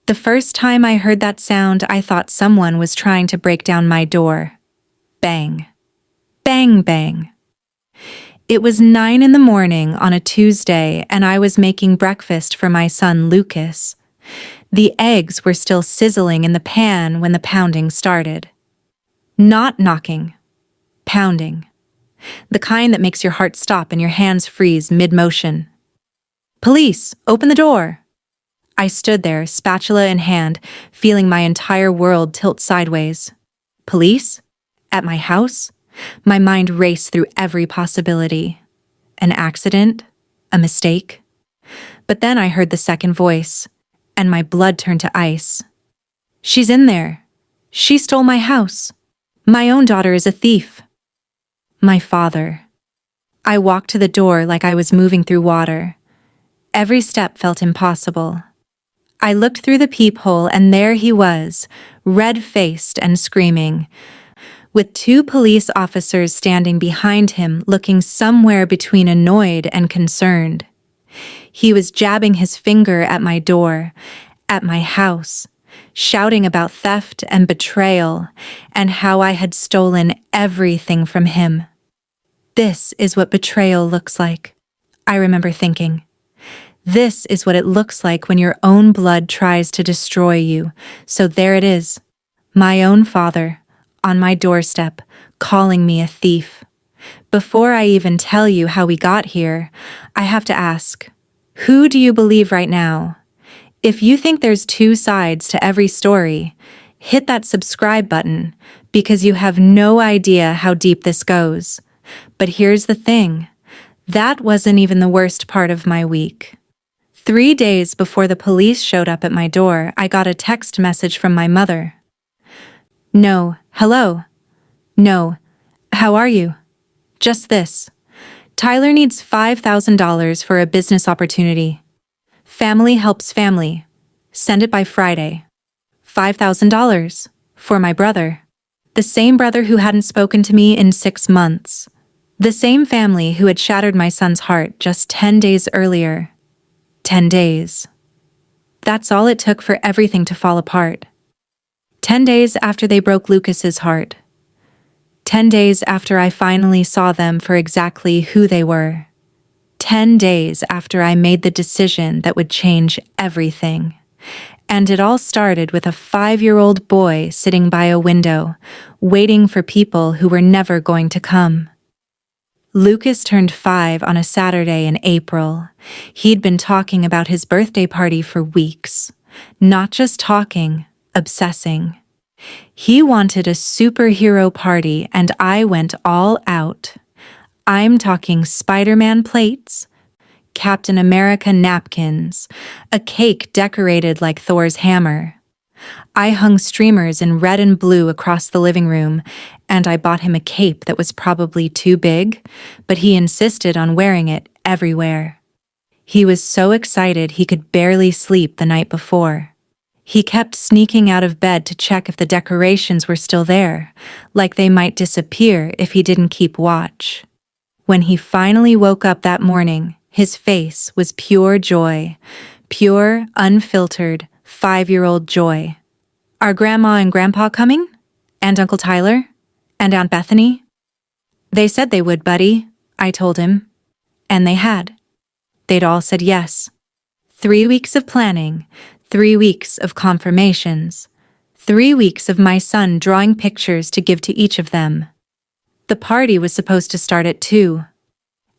The first time I heard that sound, I thought someone was trying to break down my door. Bang. Bang, bang. It was 9 in the morning on a Tuesday, and I was making breakfast for my son Lucas. The eggs were still sizzling in the pan when the pounding started. Not knocking. Pounding. The kind that makes your heart stop and your hands freeze mid-motion. "Police, open the door!" I stood there, spatula in hand, feeling my entire world tilt sideways. Police? At my house? My mind raced through every possibility. An accident? A mistake? But then I heard the second voice, and my blood turned to ice. "She's in there. She stole my house. My own daughter is a thief." My father. I walked to the door like I was moving through water. Every step felt impossible. I looked through the peephole, and there he was, red-faced and screaming, with 2 police officers standing behind him, looking somewhere between annoyed and concerned. He was jabbing his finger at my door, at my house, shouting about theft and betrayal, and how I had stolen everything from him. This is what betrayal looks like, I remember thinking. This is what it looks like when your own blood tries to destroy you. So there it is, my own father, on my doorstep, calling me a thief. Before I even tell you how we got here, I have to ask, who do you believe right now? If you think there's 2 sides to every story, hit that subscribe button, because you have no idea how deep this goes. But here's the thing, that wasn't even the worst part of my week. 3 days before the police showed up at my door, I got a text message from my mother. "No, hello. No, how are you? Just this. Tyler needs $5,000 for a business opportunity. Family helps family. Send it by Friday. $5,000 for my brother. The same brother who hadn't spoken to me in 6 months. The same family who had shattered my son's heart just 10 days earlier. 10 days. That's all it took for everything to fall apart. 10 days after they broke Lucas's heart. 10 days after I finally saw them for exactly who they were. 10 days after I made the decision that would change everything. And it all started with a 5-year-old boy sitting by a window, waiting for people who were never going to come. Lucas turned 5 on a Saturday in April. He'd been talking about his birthday party for weeks. Not just talking, obsessing. He wanted a superhero party, and I went all out. I'm talking Spider-Man plates, Captain America napkins, a cake decorated like Thor's hammer. I hung streamers in red and blue across the living room, and I bought him a cape that was probably too big, but he insisted on wearing it everywhere. He was so excited he could barely sleep the night before. He kept sneaking out of bed to check if the decorations were still there, like they might disappear if he didn't keep watch. When he finally woke up that morning, his face was pure joy, pure, unfiltered, 5-year-old joy. "Are Grandma and Grandpa coming? And Uncle Tyler? And Aunt Bethany?" "They said they would, buddy," I told him. And they had. They'd all said yes. 3 weeks of planning, 3 weeks of confirmations, 3 weeks of my son drawing pictures to give to each of them. The party was supposed to start at 2.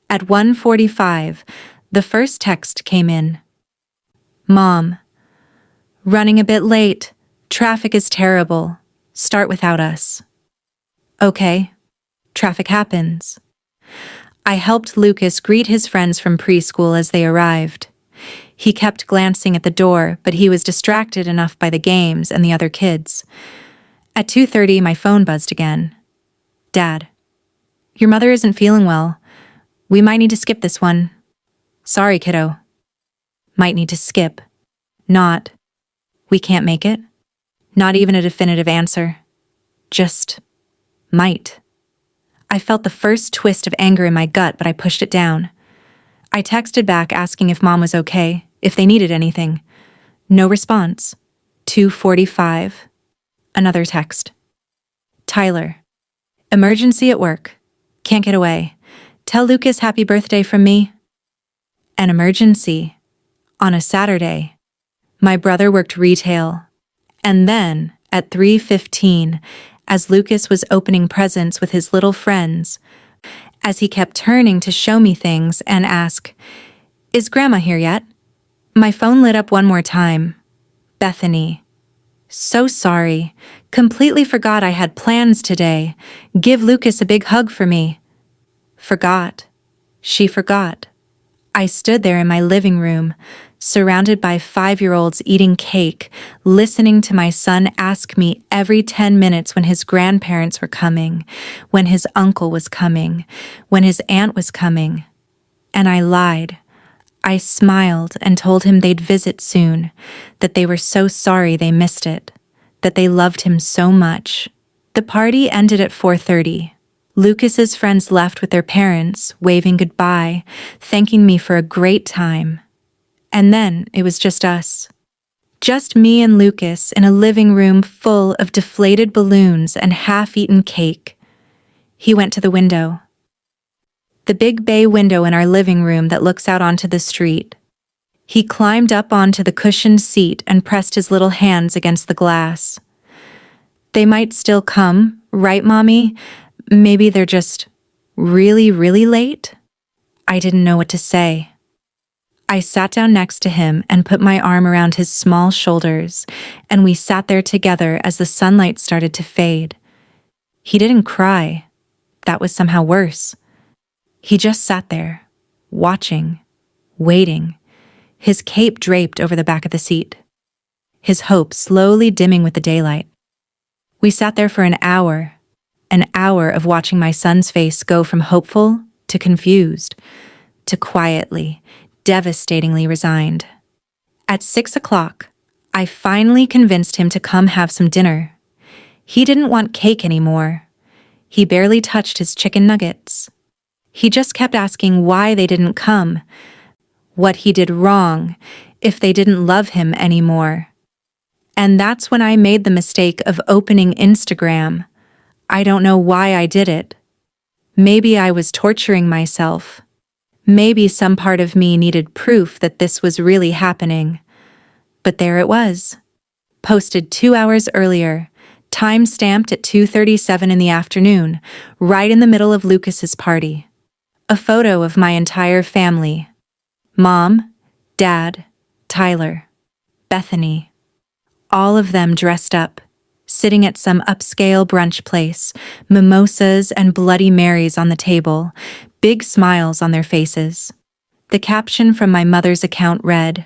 At 1:45, the first text came in. "Mom, running a bit late. Traffic is terrible. Start without us." Okay, traffic happens. I helped Lucas greet his friends from preschool as they arrived. He kept glancing at the door, but he was distracted enough by the games and the other kids. At 2:30, my phone buzzed again. "Dad, your mother isn't feeling well. We might need to skip this one." "Sorry, kiddo." Might need to skip. Not, we can't make it. Not even a definitive answer. Just, might. I felt the first twist of anger in my gut, but I pushed it down. I texted back asking if Mom was okay, if they needed anything. No response. 2:45. Another text. Tyler. Emergency at work. Can't get away. Tell Lucas happy birthday from me. An emergency. On a Saturday. My brother worked retail. And then, at 3:15, as Lucas was opening presents with his little friends, as he kept turning to show me things and ask, "Is Grandma here yet?" My phone lit up one more time. Bethany. So sorry. Completely forgot I had plans today. Give Lucas a big hug for me. Forgot. She forgot. I stood there in my living room, surrounded by 5-year-olds eating cake, listening to my son ask me every 10 minutes when his grandparents were coming, when his uncle was coming, when his aunt was coming. And I lied. I smiled and told him they'd visit soon, that they were so sorry they missed it, that they loved him so much. The party ended at 4:30. Lucas's friends left with their parents, waving goodbye, thanking me for a great time. And then it was just us. Just me and Lucas in a living room full of deflated balloons and half-eaten cake. He went to the window. The big bay window in our living room that looks out onto the street. He climbed up onto the cushioned seat and pressed his little hands against the glass. They might still come, right, Mommy? Maybe they're just really, really late? I didn't know what to say. I sat down next to him and put my arm around his small shoulders, and we sat there together as the sunlight started to fade. He didn't cry. That was somehow worse. He just sat there, watching, waiting, his cape draped over the back of the seat, his hope slowly dimming with the daylight. We sat there for an hour of watching my son's face go from hopeful to confused, to quietly, devastatingly resigned. At 6 o'clock, I finally convinced him to come have some dinner. He didn't want cake anymore. He barely touched his chicken nuggets. He just kept asking why they didn't come, what he did wrong, if they didn't love him anymore. And that's when I made the mistake of opening Instagram. I don't know why I did it. Maybe I was torturing myself. Maybe some part of me needed proof that this was really happening. But there it was. Posted 2 hours earlier, time-stamped at 2:37 in the afternoon, right in the middle of Lucas's party. A photo of my entire family. Mom, Dad, Tyler, Bethany. All of them dressed up, sitting at some upscale brunch place, mimosas and Bloody Marys on the table, big smiles on their faces. The caption from my mother's account read,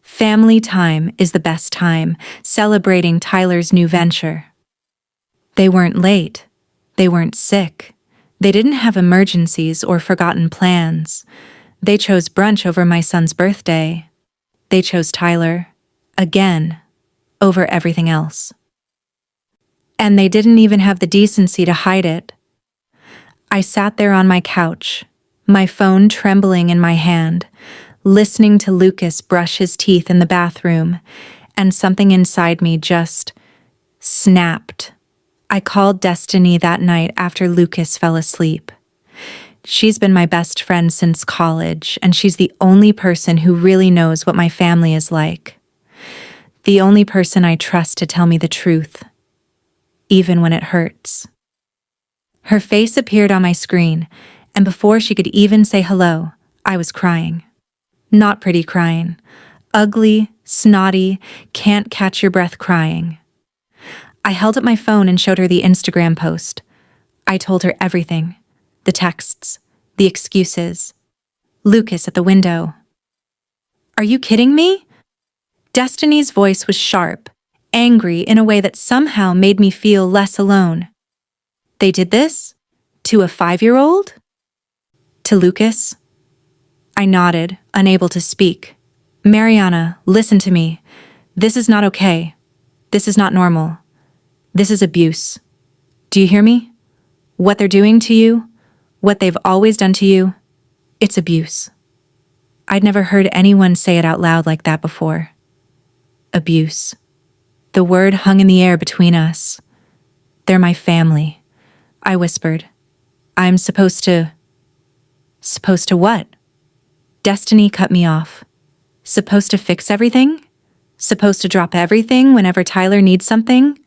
"Family time is the best time, celebrating Tyler's new venture." They weren't late. They weren't sick. They didn't have emergencies or forgotten plans. They chose brunch over my son's birthday. They chose Tyler, again, over everything else. And they didn't even have the decency to hide it. I sat there on my couch, my phone trembling in my hand, listening to Lucas brush his teeth in the bathroom, and something inside me just snapped. I called Destiny that night after Lucas fell asleep. She's been my best friend since college, and she's the only person who really knows what my family is like. The only person I trust to tell me the truth, even when it hurts. Her face appeared on my screen, and before she could even say hello, I was crying. Not pretty crying. Ugly, snotty, can't catch your breath crying. I held up my phone and showed her the Instagram post. I told her everything. The texts, the excuses. Lucas at the window. "Are you kidding me?" Destiny's voice was sharp, angry in a way that somehow made me feel less alone. "They did this? To a 5-year-old? To Lucas?" I nodded, unable to speak. "Mariana, listen to me. This is not okay. This is not normal. This is abuse. Do you hear me? What they're doing to you, what they've always done to you, it's abuse." I'd never heard anyone say it out loud like that before. Abuse. The word hung in the air between us. "They're my family," I whispered. "I'm supposed to..." "Supposed to what?" Destiny cut me off. "Supposed to fix everything? Supposed to drop everything whenever Tyler needs something?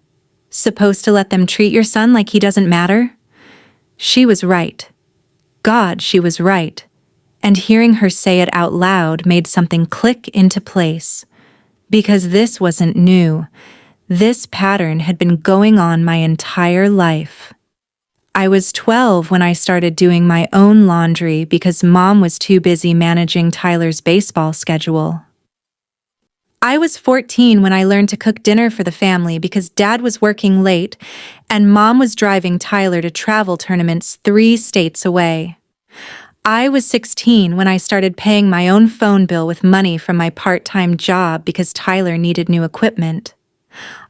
Supposed to let them treat your son like he doesn't matter?" She was right. God, she was right. And hearing her say it out loud made something click into place. Because this wasn't new. This pattern had been going on my entire life. I was 12 when I started doing my own laundry because Mom was too busy managing Tyler's baseball schedule. I was 14 when I learned to cook dinner for the family because Dad was working late and Mom was driving Tyler to travel tournaments 3 states away. I was 16 when I started paying my own phone bill with money from my part-time job because Tyler needed new equipment.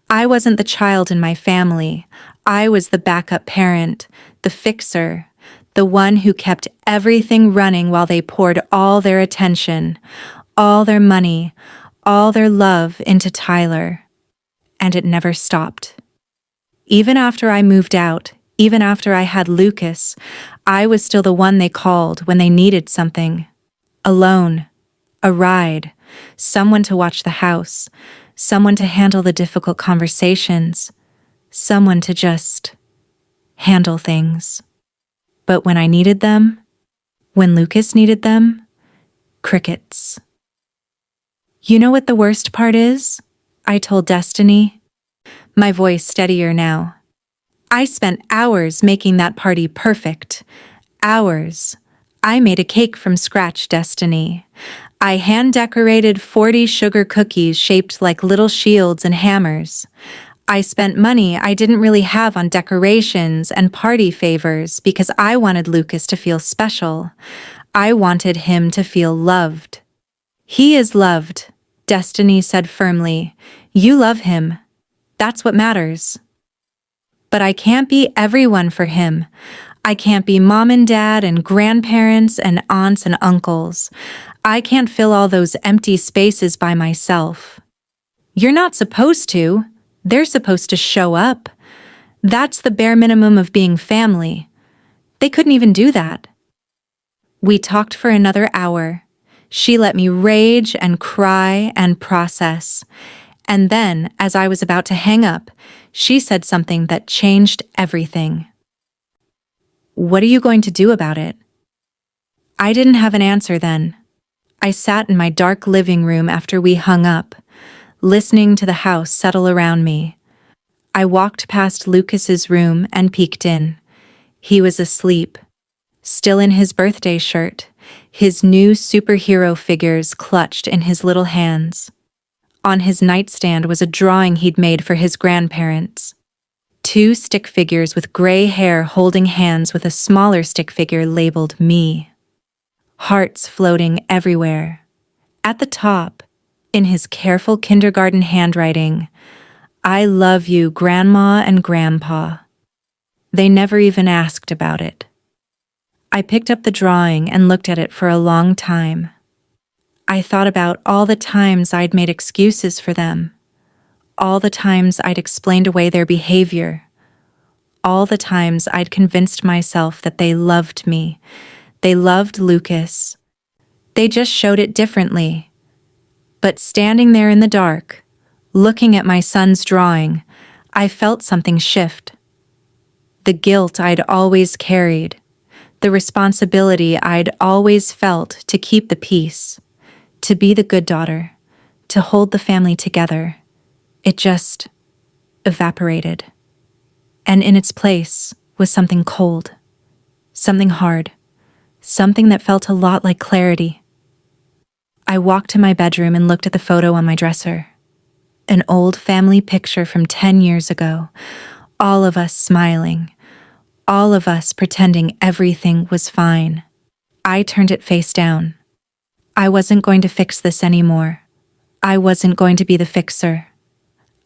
I wasn't the child in my family. I was the backup parent, the fixer, the one who kept everything running while they poured all their attention, all their money, all their love into Tyler. And it never stopped. Even after I moved out, even after I had Lucas, I was still the one they called when they needed something. A loan, a ride, someone to watch the house, someone to handle the difficult conversations, someone to just handle things. But when I needed them, when Lucas needed them, crickets. "You know what the worst part is?" I told Destiny, my voice steadier now. "I spent hours making that party perfect. Hours. I made a cake from scratch, Destiny. I hand-decorated 40 sugar cookies shaped like little shields and hammers. I spent money I didn't really have on decorations and party favors because I wanted Lucas to feel special. I wanted him to feel loved." "He is loved," Destiny said firmly. "You love him. That's what matters." "But I can't be everyone for him. I can't be mom and dad and grandparents and aunts and uncles. I can't fill all those empty spaces by myself." "You're not supposed to. They're supposed to show up. That's the bare minimum of being family." They couldn't even do that. We talked for another hour. She let me rage and cry and process. And then, as I was about to hang up, she said something that changed everything. "What are you going to do about it?" I didn't have an answer then. I sat in my dark living room after we hung up, listening to the house settle around me. I walked past Lucas's room and peeked in. He was asleep, still in his birthday shirt, his new superhero figures clutched in his little hands. On his nightstand was a drawing he'd made for his grandparents. 2 stick figures with gray hair holding hands with a smaller stick figure labeled me. Hearts floating everywhere. At the top, in his careful kindergarten handwriting, "I love you, Grandma and Grandpa." They never even asked about it. I picked up the drawing and looked at it for a long time. I thought about all the times I'd made excuses for them, all the times I'd explained away their behavior, all the times I'd convinced myself that they loved me, they loved Lucas. They just showed it differently. But standing there in the dark, looking at my son's drawing, I felt something shift. The guilt I'd always carried, the responsibility I'd always felt to keep the peace, to be the good daughter, to hold the family together, it just evaporated. And in its place was something cold, something hard, something that felt a lot like clarity. I walked to my bedroom and looked at the photo on my dresser. An old family picture from 10 years ago, all of us smiling, all of us pretending everything was fine. I turned it face down. I wasn't going to fix this anymore. I wasn't going to be the fixer.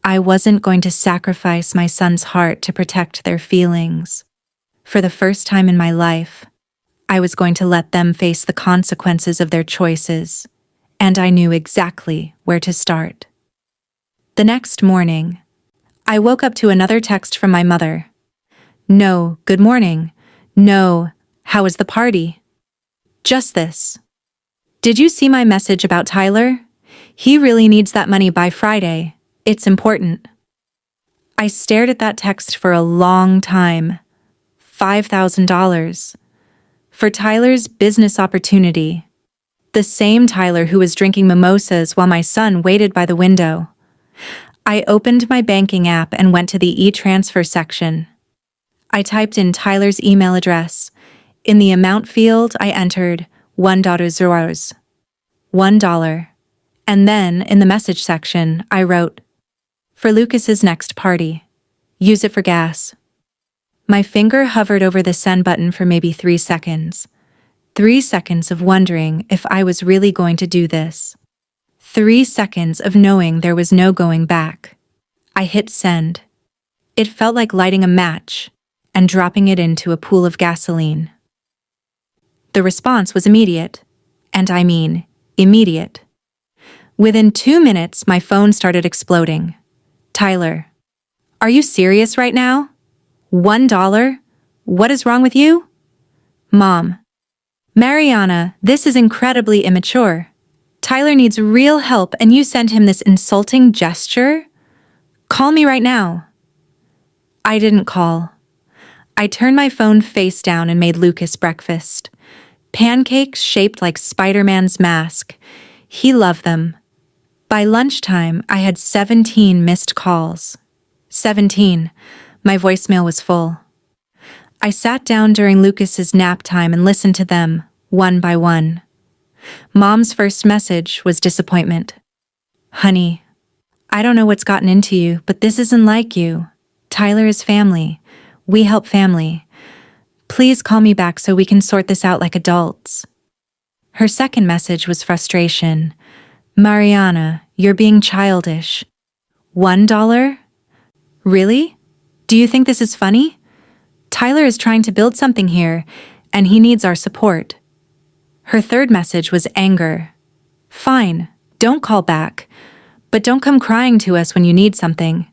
I wasn't going to sacrifice my son's heart to protect their feelings. For the first time in my life, I was going to let them face the consequences of their choices, and I knew exactly where to start. The next morning, I woke up to another text from my mother. No, good morning. No, how was the party? Just this. Did you see my message about Tyler? He really needs that money by Friday. It's important. I stared at that text for a long time. $5,000. For Tyler's business opportunity. The same Tyler who was drinking mimosas while my son waited by the window. I opened my banking app and went to the e-transfer section. I typed in Tyler's email address. In the amount field, I entered $1. $1. And then, in the message section, I wrote, "For Lucas's next party. Use it for gas." My finger hovered over the send button for maybe 3 seconds. 3 seconds of wondering if I was really going to do this. 3 seconds of knowing there was no going back. I hit send. It felt like lighting a match and dropping it into a pool of gasoline. The response was immediate, and I mean immediate. Within 2 minutes, my phone started exploding. Tyler, are you serious right now? $1? What is wrong with you? Mom, Mariana, this is incredibly immature. Tyler needs real help and you send him this insulting gesture? Call me right now. I didn't call. I turned my phone face down and made Lucas breakfast. Pancakes shaped like Spider-Man's mask. He loved them. By lunchtime, I had 17 missed calls. 17. My voicemail was full. I sat down during Lucas's nap time and listened to them, one by one. Mom's first message was disappointment. Honey, I don't know what's gotten into you, but this isn't like you. Tyler is family. We help family. Please call me back so we can sort this out like adults. Her second message was frustration. Mariana, you're being childish. $1? Really? Do you think this is funny? Tyler is trying to build something here, and he needs our support. Her third message was anger. Fine, don't call back, but don't come crying to us when you need something.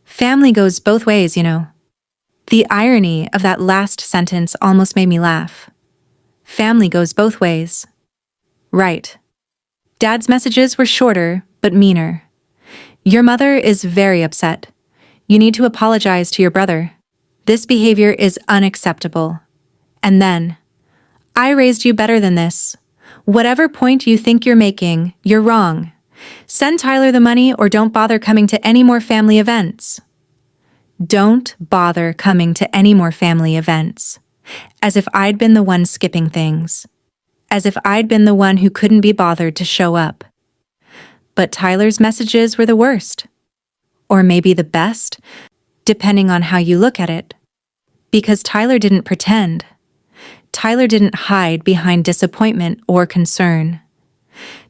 Family goes both ways, you know. The irony of that last sentence almost made me laugh. Family goes both ways. Right. Dad's messages were shorter, but meaner. Your mother is very upset. You need to apologize to your brother. This behavior is unacceptable. And then, I raised you better than this. Whatever point you think you're making, you're wrong. Send Tyler the money or don't bother coming to any more family events. Don't bother coming to any more family events. As if I'd been the one skipping things. As if I'd been the one who couldn't be bothered to show up. But Tyler's messages were the worst. Or maybe the best, depending on how you look at it. Because Tyler didn't pretend. Tyler didn't hide behind disappointment or concern.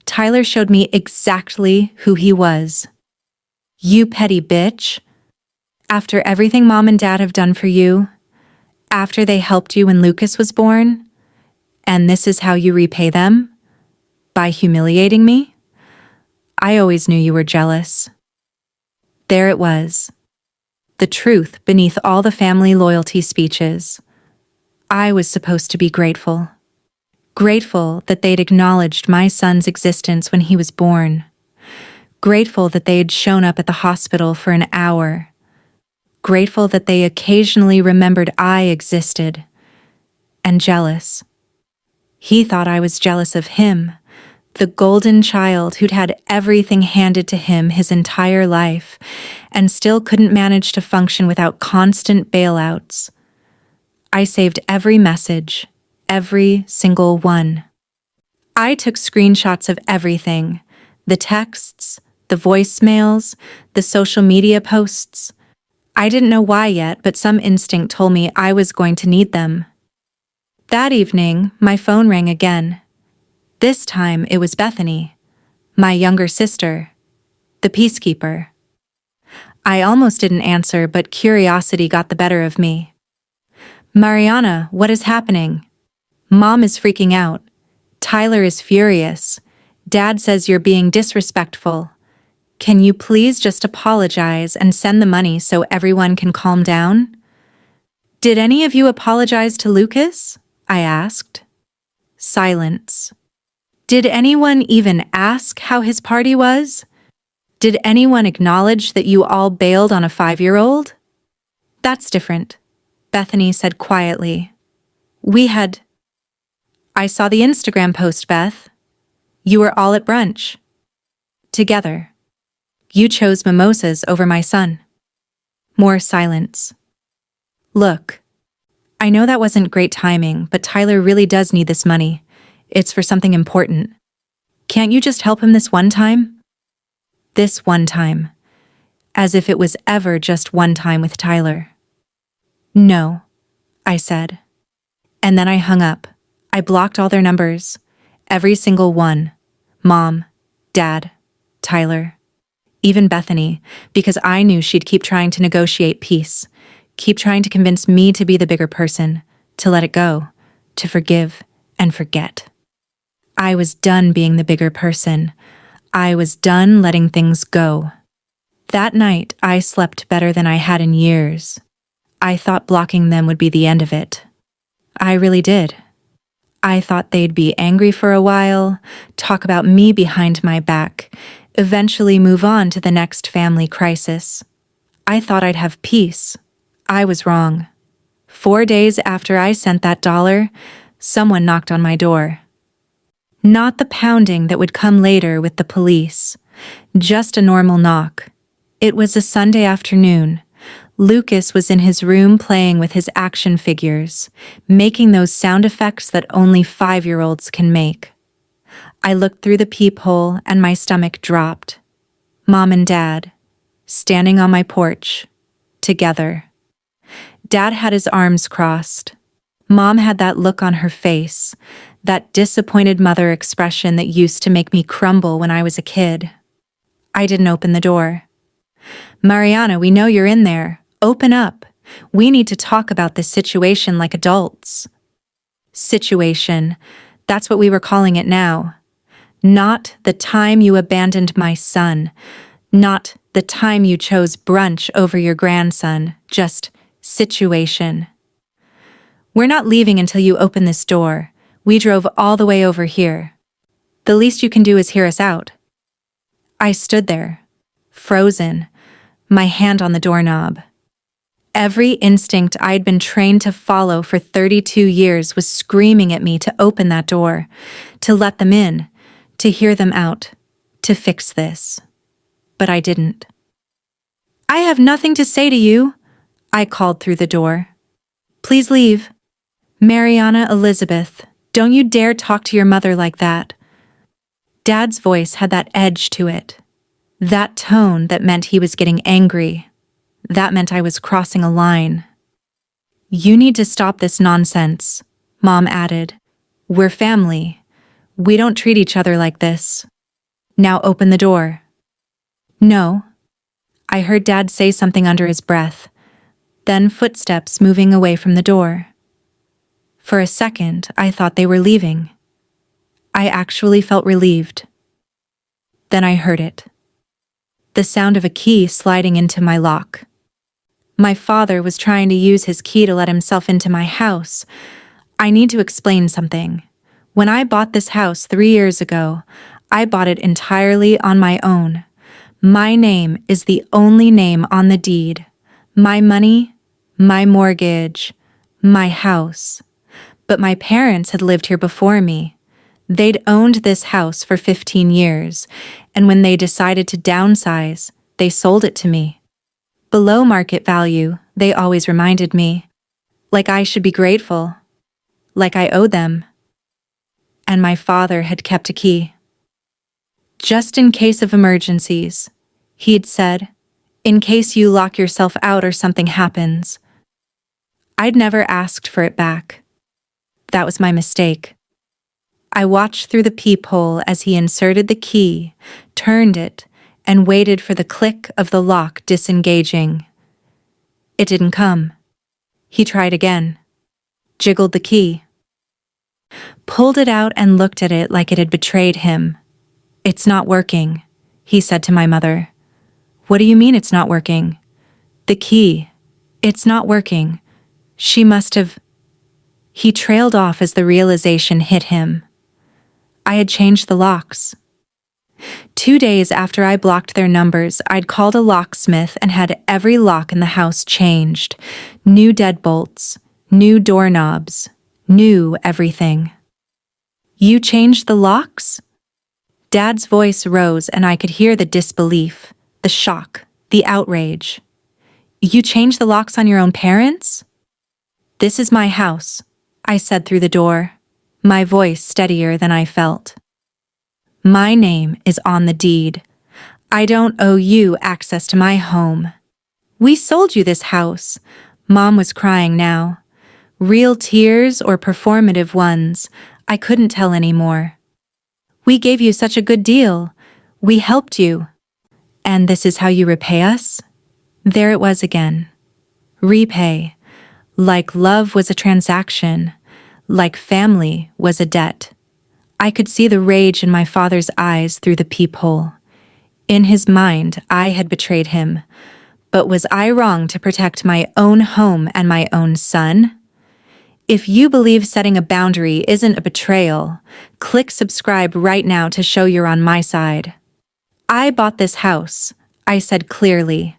Tyler showed me exactly who he was. You petty bitch. After everything Mom and Dad have done for you, after they helped you when Lucas was born, and this is how you repay them? By humiliating me? I always knew you were jealous. There it was. The truth beneath all the family loyalty speeches. I was supposed to be grateful. Grateful that they'd acknowledged my son's existence when he was born. Grateful that they had shown up at the hospital for an hour. Grateful that they occasionally remembered I existed. And jealous. He thought I was jealous of him, the golden child who'd had everything handed to him his entire life, and still couldn't manage to function without constant bailouts. I saved every message, every single one. I took screenshots of everything, the texts, the voicemails, the social media posts. I didn't know why yet, but some instinct told me I was going to need them. That evening, my phone rang again. This time it was Bethany, my younger sister, the peacekeeper. I almost didn't answer, but curiosity got the better of me. Mariana, what is happening? Mom is freaking out. Tyler is furious. Dad says you're being disrespectful. Can you please just apologize and send the money so everyone can calm down? Did any of you apologize to Lucas? I asked. Silence. Did anyone even ask how his party was? Did anyone acknowledge that you all bailed on a 5-year-old? That's different, Bethany said quietly. I saw the Instagram post, Beth. You were all at brunch. Together. You chose mimosas over my son. More silence. Look, I know that wasn't great timing, but Tyler really does need this money. It's for something important. Can't you just help him this one time? This one time. As if it was ever just one time with Tyler. No, I said. And then I hung up. I blocked all their numbers. Every single one. Mom, Dad, Tyler, even Bethany, because I knew she'd keep trying to negotiate peace, keep trying to convince me to be the bigger person, to let it go, to forgive and forget. I was done being the bigger person. I was done letting things go. That night, I slept better than I had in years. I thought blocking them would be the end of it. I really did. I thought they'd be angry for a while, talk about me behind my back, eventually move on to the next family crisis. I thought I'd have peace. I was wrong. 4 days after I sent that $1, someone knocked on my door. Not the pounding that would come later with the police. Just a normal knock. It was a Sunday afternoon. Lucas was in his room playing with his action figures, making those sound effects that only 5-year-olds can make. I looked through the peephole and my stomach dropped. Mom and Dad, standing on my porch, together. Dad had his arms crossed. Mom had that look on her face, that disappointed mother expression that used to make me crumble when I was a kid. I didn't open the door. Mariana, we know you're in there. Open up. We need to talk about this situation like adults. Situation. That's what we were calling it now. Not the time you abandoned my son. Not the time you chose brunch over your grandson. Just situation. We're not leaving until you open this door. We drove all the way over here. The least you can do is hear us out. I stood there, frozen, my hand on the doorknob. Every instinct I'd been trained to follow for 32 years was screaming at me to open that door, to let them in, to hear them out, to fix this. But I didn't. I have nothing to say to you, I called through the door. Please leave. Mariana Elizabeth, don't you dare talk to your mother like that. Dad's voice had that edge to it. That tone that meant he was getting angry. That meant I was crossing a line. You need to stop this nonsense, Mom added. We're family. We don't treat each other like this. Now open the door. No. I heard Dad say something under his breath, then footsteps moving away from the door. For a second, I thought they were leaving. I actually felt relieved. Then I heard it. The sound of a key sliding into my lock. My father was trying to use his key to let himself into my house. I need to explain something. When I bought this house 3 years ago, I bought it entirely on my own. My name is the only name on the deed. My money, my mortgage, my house. But my parents had lived here before me. They'd owned this house for 15 years, and when they decided to downsize, they sold it to me. Below market value, they always reminded me. Like I should be grateful. Like I owed them. And my father had kept a key. Just in case of emergencies, he'd said, in case you lock yourself out or something happens. I'd never asked for it back. That was my mistake. I watched through the peephole as he inserted the key, turned it, and waited for the click of the lock disengaging. It didn't come. He tried again. Jiggled the key. Pulled it out and looked at it like it had betrayed him. It's not working. he said to my mother. What do you mean it's not working? The key. It's not working. She must have... He trailed off as the realization hit him. I had changed the locks. 2 days after I blocked their numbers, I'd called a locksmith and had every lock in the house changed. New deadbolts, new doorknobs, new everything. You changed the locks? Dad's voice rose and I could hear the disbelief, the shock, the outrage. You changed the locks on your own parents? This is my house, I said through the door, my voice steadier than I felt. My name is on the deed. I don't owe you access to my home. We sold you this house. Mom was crying now. Real tears or performative ones, I couldn't tell anymore. We gave you such a good deal. We helped you. And this is how you repay us? There it was again. Repay. Like love was a transaction. Like family was a debt. I could see the rage in my father's eyes through the peephole. In his mind, I had betrayed him. But was I wrong to protect my own home and my own son? If you believe setting a boundary isn't a betrayal, click subscribe right now to show you're on my side. I bought this house, I said clearly.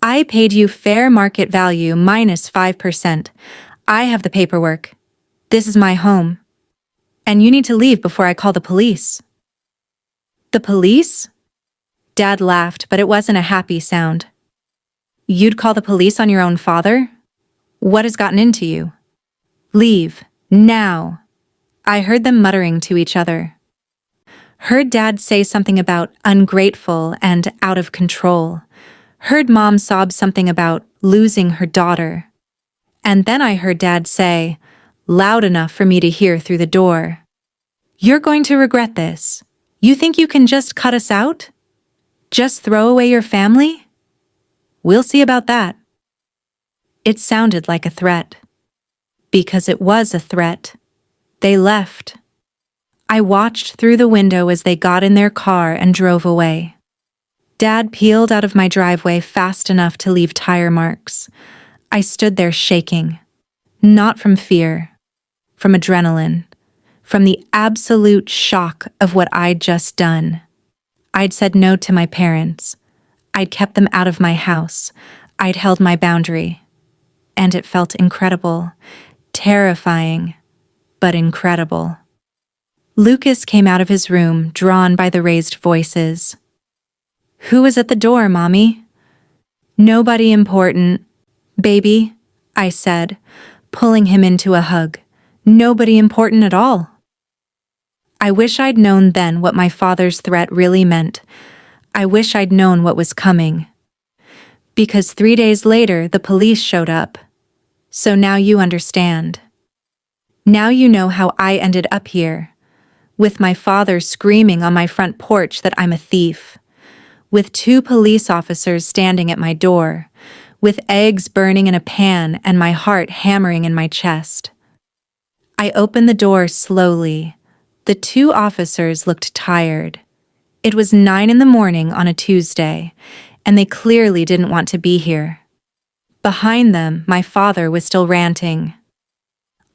I paid you fair market value minus 5%. I have the paperwork. This is my home. And you need to leave before I call the police. The police? Dad laughed, but it wasn't a happy sound. You'd call the police on your own father? What has gotten into you? Leave, now. I heard them muttering to each other. Heard Dad say something about ungrateful and out of control. Heard Mom sob something about losing her daughter. And then I heard Dad say, loud enough for me to hear through the door, "You're going to regret this. You think you can just cut us out? Just throw away your family? We'll see about that." It sounded like a threat. Because it was a threat. They left. I watched through the window as they got in their car and drove away. Dad peeled out of my driveway fast enough to leave tire marks. I stood there shaking. Not from fear. From adrenaline. From the absolute shock of what I'd just done. I'd said no to my parents. I'd kept them out of my house. I'd held my boundary. And it felt incredible. Terrifying, but incredible. Lucas came out of his room, drawn by the raised voices. Who was at the door, Mommy? Nobody important, baby, I said, pulling him into a hug. Nobody important at all. I wish I'd known then what my father's threat really meant. I wish I'd known what was coming. Because 3 days later, the police showed up. So now you understand. Now you know how I ended up here. With my father screaming on my front porch that I'm a thief. With 2 police officers standing at my door. With eggs burning in a pan and my heart hammering in my chest. I opened the door slowly. The 2 officers looked tired. It was 9 in the morning on a Tuesday, and they clearly didn't want to be here. Behind them, my father was still ranting.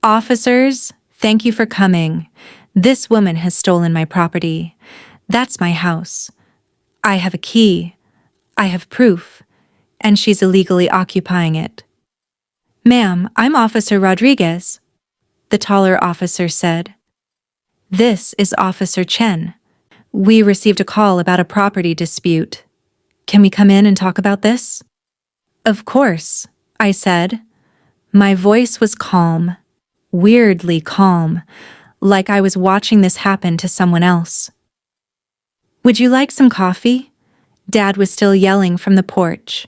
Officers, thank you for coming. This woman has stolen my property. That's my house. I have a key. I have proof. And she's illegally occupying it. Ma'am, I'm Officer Rodriguez, the taller officer said. This is Officer Chen. We received a call about a property dispute. Can we come in and talk about this? Of course, I said. My voice was calm, weirdly calm, like I was watching this happen to someone else. Would you like some coffee? Dad was still yelling from the porch.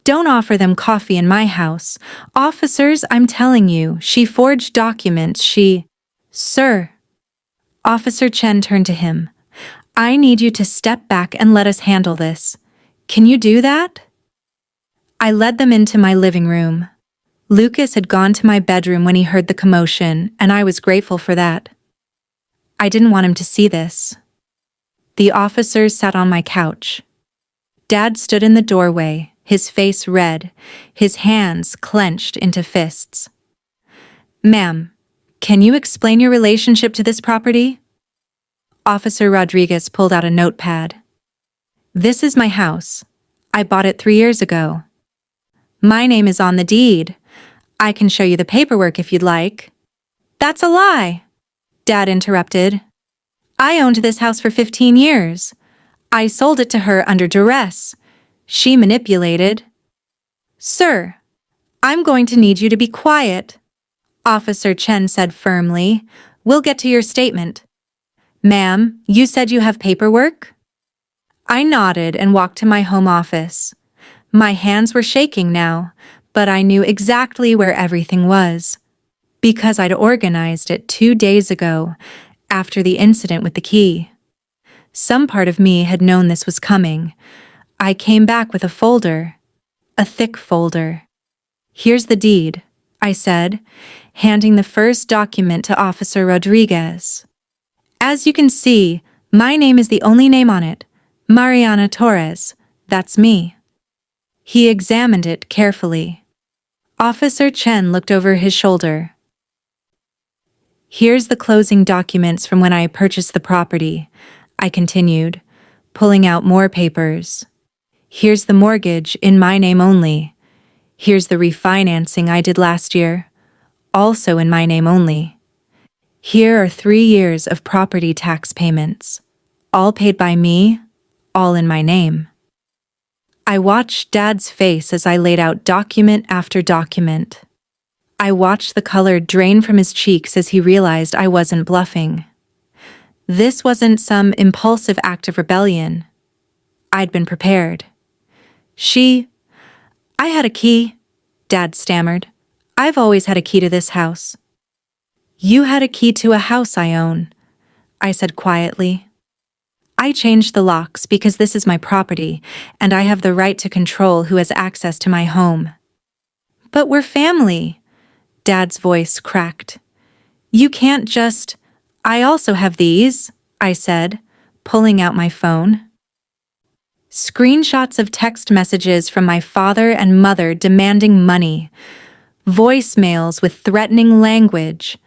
Don't offer them coffee in my house. Officers, I'm telling you, she forged documents, Sir. Officer Chen turned to him. I need you to step back and let us handle this. Can you do that? I led them into my living room. Lucas had gone to my bedroom when he heard the commotion, and I was grateful for that. I didn't want him to see this. The officers sat on my couch. Dad stood in the doorway, his face red, his hands clenched into fists. "Ma'am, can you explain your relationship to this property?" Officer Rodriguez pulled out a notepad. "This is my house. I bought it 3 years ago. My name is on the deed. I can show you the paperwork if you'd like." "That's a lie," Dad interrupted. "I owned this house for 15 years. I sold it to her under duress. She manipulated." "Sir, I'm going to need you to be quiet," Officer Chen said firmly. "We'll get to your statement." "Ma'am, you said you have paperwork?" I nodded and walked to my home office. My hands were shaking now, but I knew exactly where everything was, because I'd organized it 2 days ago, after the incident with the key. Some part of me had known this was coming. I came back with a folder, a thick folder. "Here's the deed," I said, handing the first document to Officer Rodriguez. "As you can see, my name is the only name on it. Mariana Torres, that's me." He examined it carefully. Officer Chen looked over his shoulder. "Here's the closing documents from when I purchased the property," I continued, pulling out more papers. "Here's the mortgage in my name only. Here's the refinancing I did last year, also in my name only. Here are 3 years of property tax payments, all paid by me, all in my name." I watched Dad's face as I laid out document after document. I watched the color drain from his cheeks as he realized I wasn't bluffing. This wasn't some impulsive act of rebellion. I'd been prepared. "I had a key," Dad stammered. "I've always had a key to this house." "You had a key to a house I own," I said quietly. "I changed the locks because this is my property, and I have the right to control who has access to my home." "But we're family," Dad's voice cracked. "You can't just—" "I also have these," I said, pulling out my phone. Screenshots of text messages from my father and mother demanding money, voicemails with threatening language,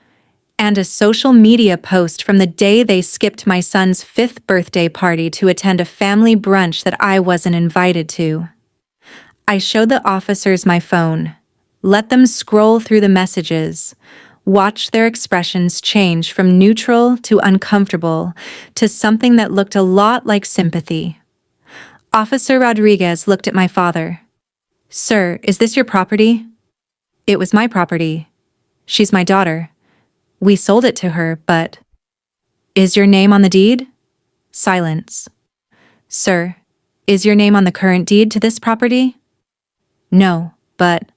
and a social media post from the day they skipped my son's 5th birthday party to attend a family brunch that I wasn't invited to. I showed the officers my phone, let them scroll through the messages, watched their expressions change from neutral to uncomfortable to something that looked a lot like sympathy. Officer Rodriguez looked at my father. "Sir, is this your property?" "It was my property. She's my daughter. We sold it to her, but—" "Is your name on the deed?" Silence. "Sir, is your name on the current deed to this property?" "No, but—"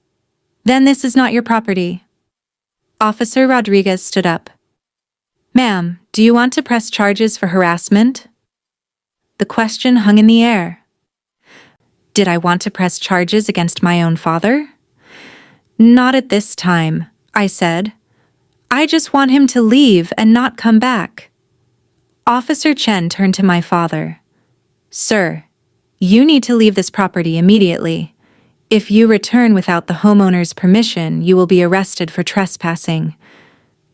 "Then this is not your property." Officer Rodriguez stood up. "Ma'am, do you want to press charges for harassment?" The question hung in the air. Did I want to press charges against my own father? "Not at this time," I said. "I just want him to leave and not come back." Officer Chen turned to my father. "Sir, you need to leave this property immediately. If you return without the homeowner's permission, you will be arrested for trespassing.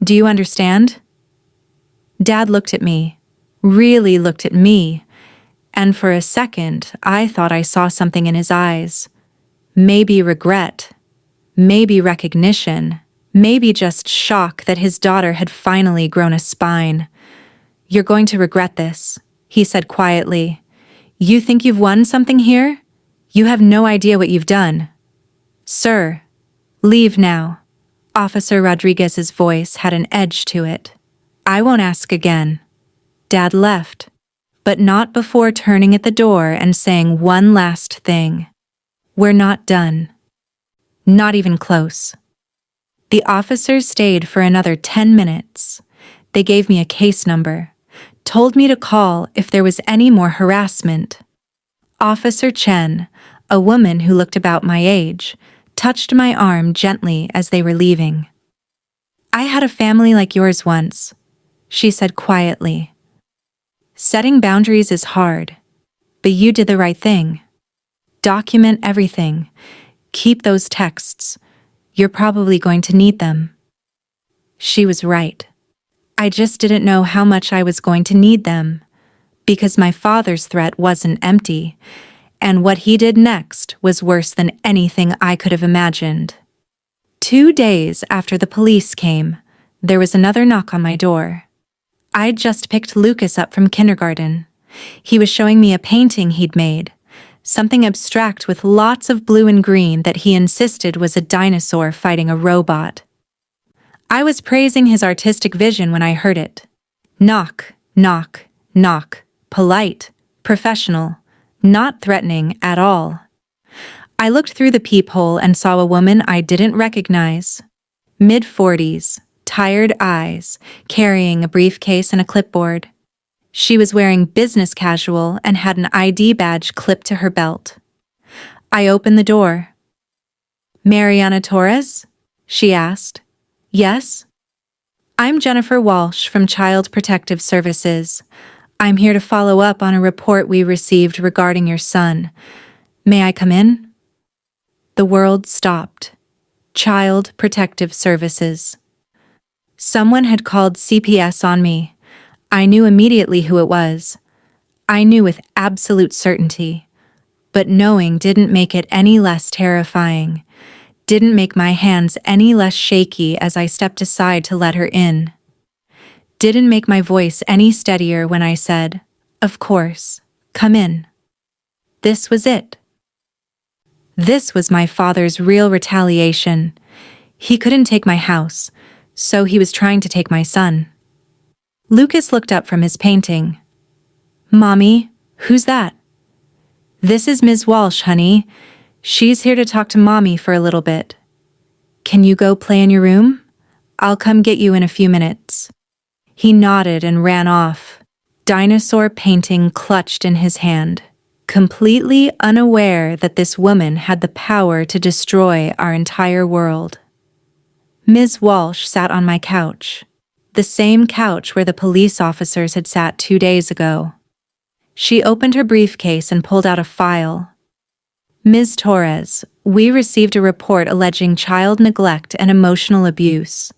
Do you understand?" Dad looked at me, really looked at me, and for a second I thought I saw something in his eyes. Maybe regret, maybe recognition, maybe just shock that his daughter had finally grown a spine. "You're going to regret this," he said quietly. "You think you've won something here? You have no idea what you've done. Sir, leave now." Officer Rodriguez's voice had an edge to it. "I won't ask again." Dad left, but not before turning at the door and saying one last thing. "We're not done. Not even close." The officers stayed for another 10 minutes. They gave me a case number, told me to call if there was any more harassment. Officer Chen, a woman who looked about my age, touched my arm gently as they were leaving. "I had a family like yours once," she said quietly. Setting boundaries is hard, but you did the right thing. Document everything. Keep those texts. You're probably going to need them. She was right. I just didn't know how much I was going to need them, because my father's threat wasn't empty, and what he did next was worse than anything I could have imagined. 2 days after the police came, there was another knock on my door. I'd just picked Lucas up from kindergarten. He was showing me a painting he'd made, something abstract with lots of blue and green that he insisted was a dinosaur fighting a robot. I was praising his artistic vision when I heard it. Knock, knock, knock. Polite, professional, not threatening at all. I looked through the peephole and saw a woman I didn't recognize. Mid-40s, tired eyes, carrying a briefcase and a clipboard. She was wearing business casual and had an ID badge clipped to her belt. I opened the door. "Mariana Torres?" she asked. "Yes?" "I'm Jennifer Walsh from Child Protective Services. I'm here to follow up on a report we received regarding your son. May I come in?" The world stopped. Child Protective Services. Someone had called CPS on me. I knew immediately who it was. I knew with absolute certainty. But knowing didn't make it any less terrifying. Didn't make my hands any less shaky as I stepped aside to let her in. Didn't make my voice any steadier when I said, "Of course, come in." This was it. This was my father's real retaliation. He couldn't take my house, so he was trying to take my son. Lucas looked up from his painting. "Mommy, who's that?" "This is Ms. Walsh, honey. She's here to talk to Mommy for a little bit. Can you go play in your room? I'll come get you in a few minutes." He nodded and ran off, dinosaur painting clutched in his hand, completely unaware that this woman had the power to destroy our entire world. Ms. Walsh sat on my couch, the same couch where the police officers had sat 2 days ago. She opened her briefcase and pulled out a file. "Ms. Torres, we received a report alleging child neglect and emotional abuse.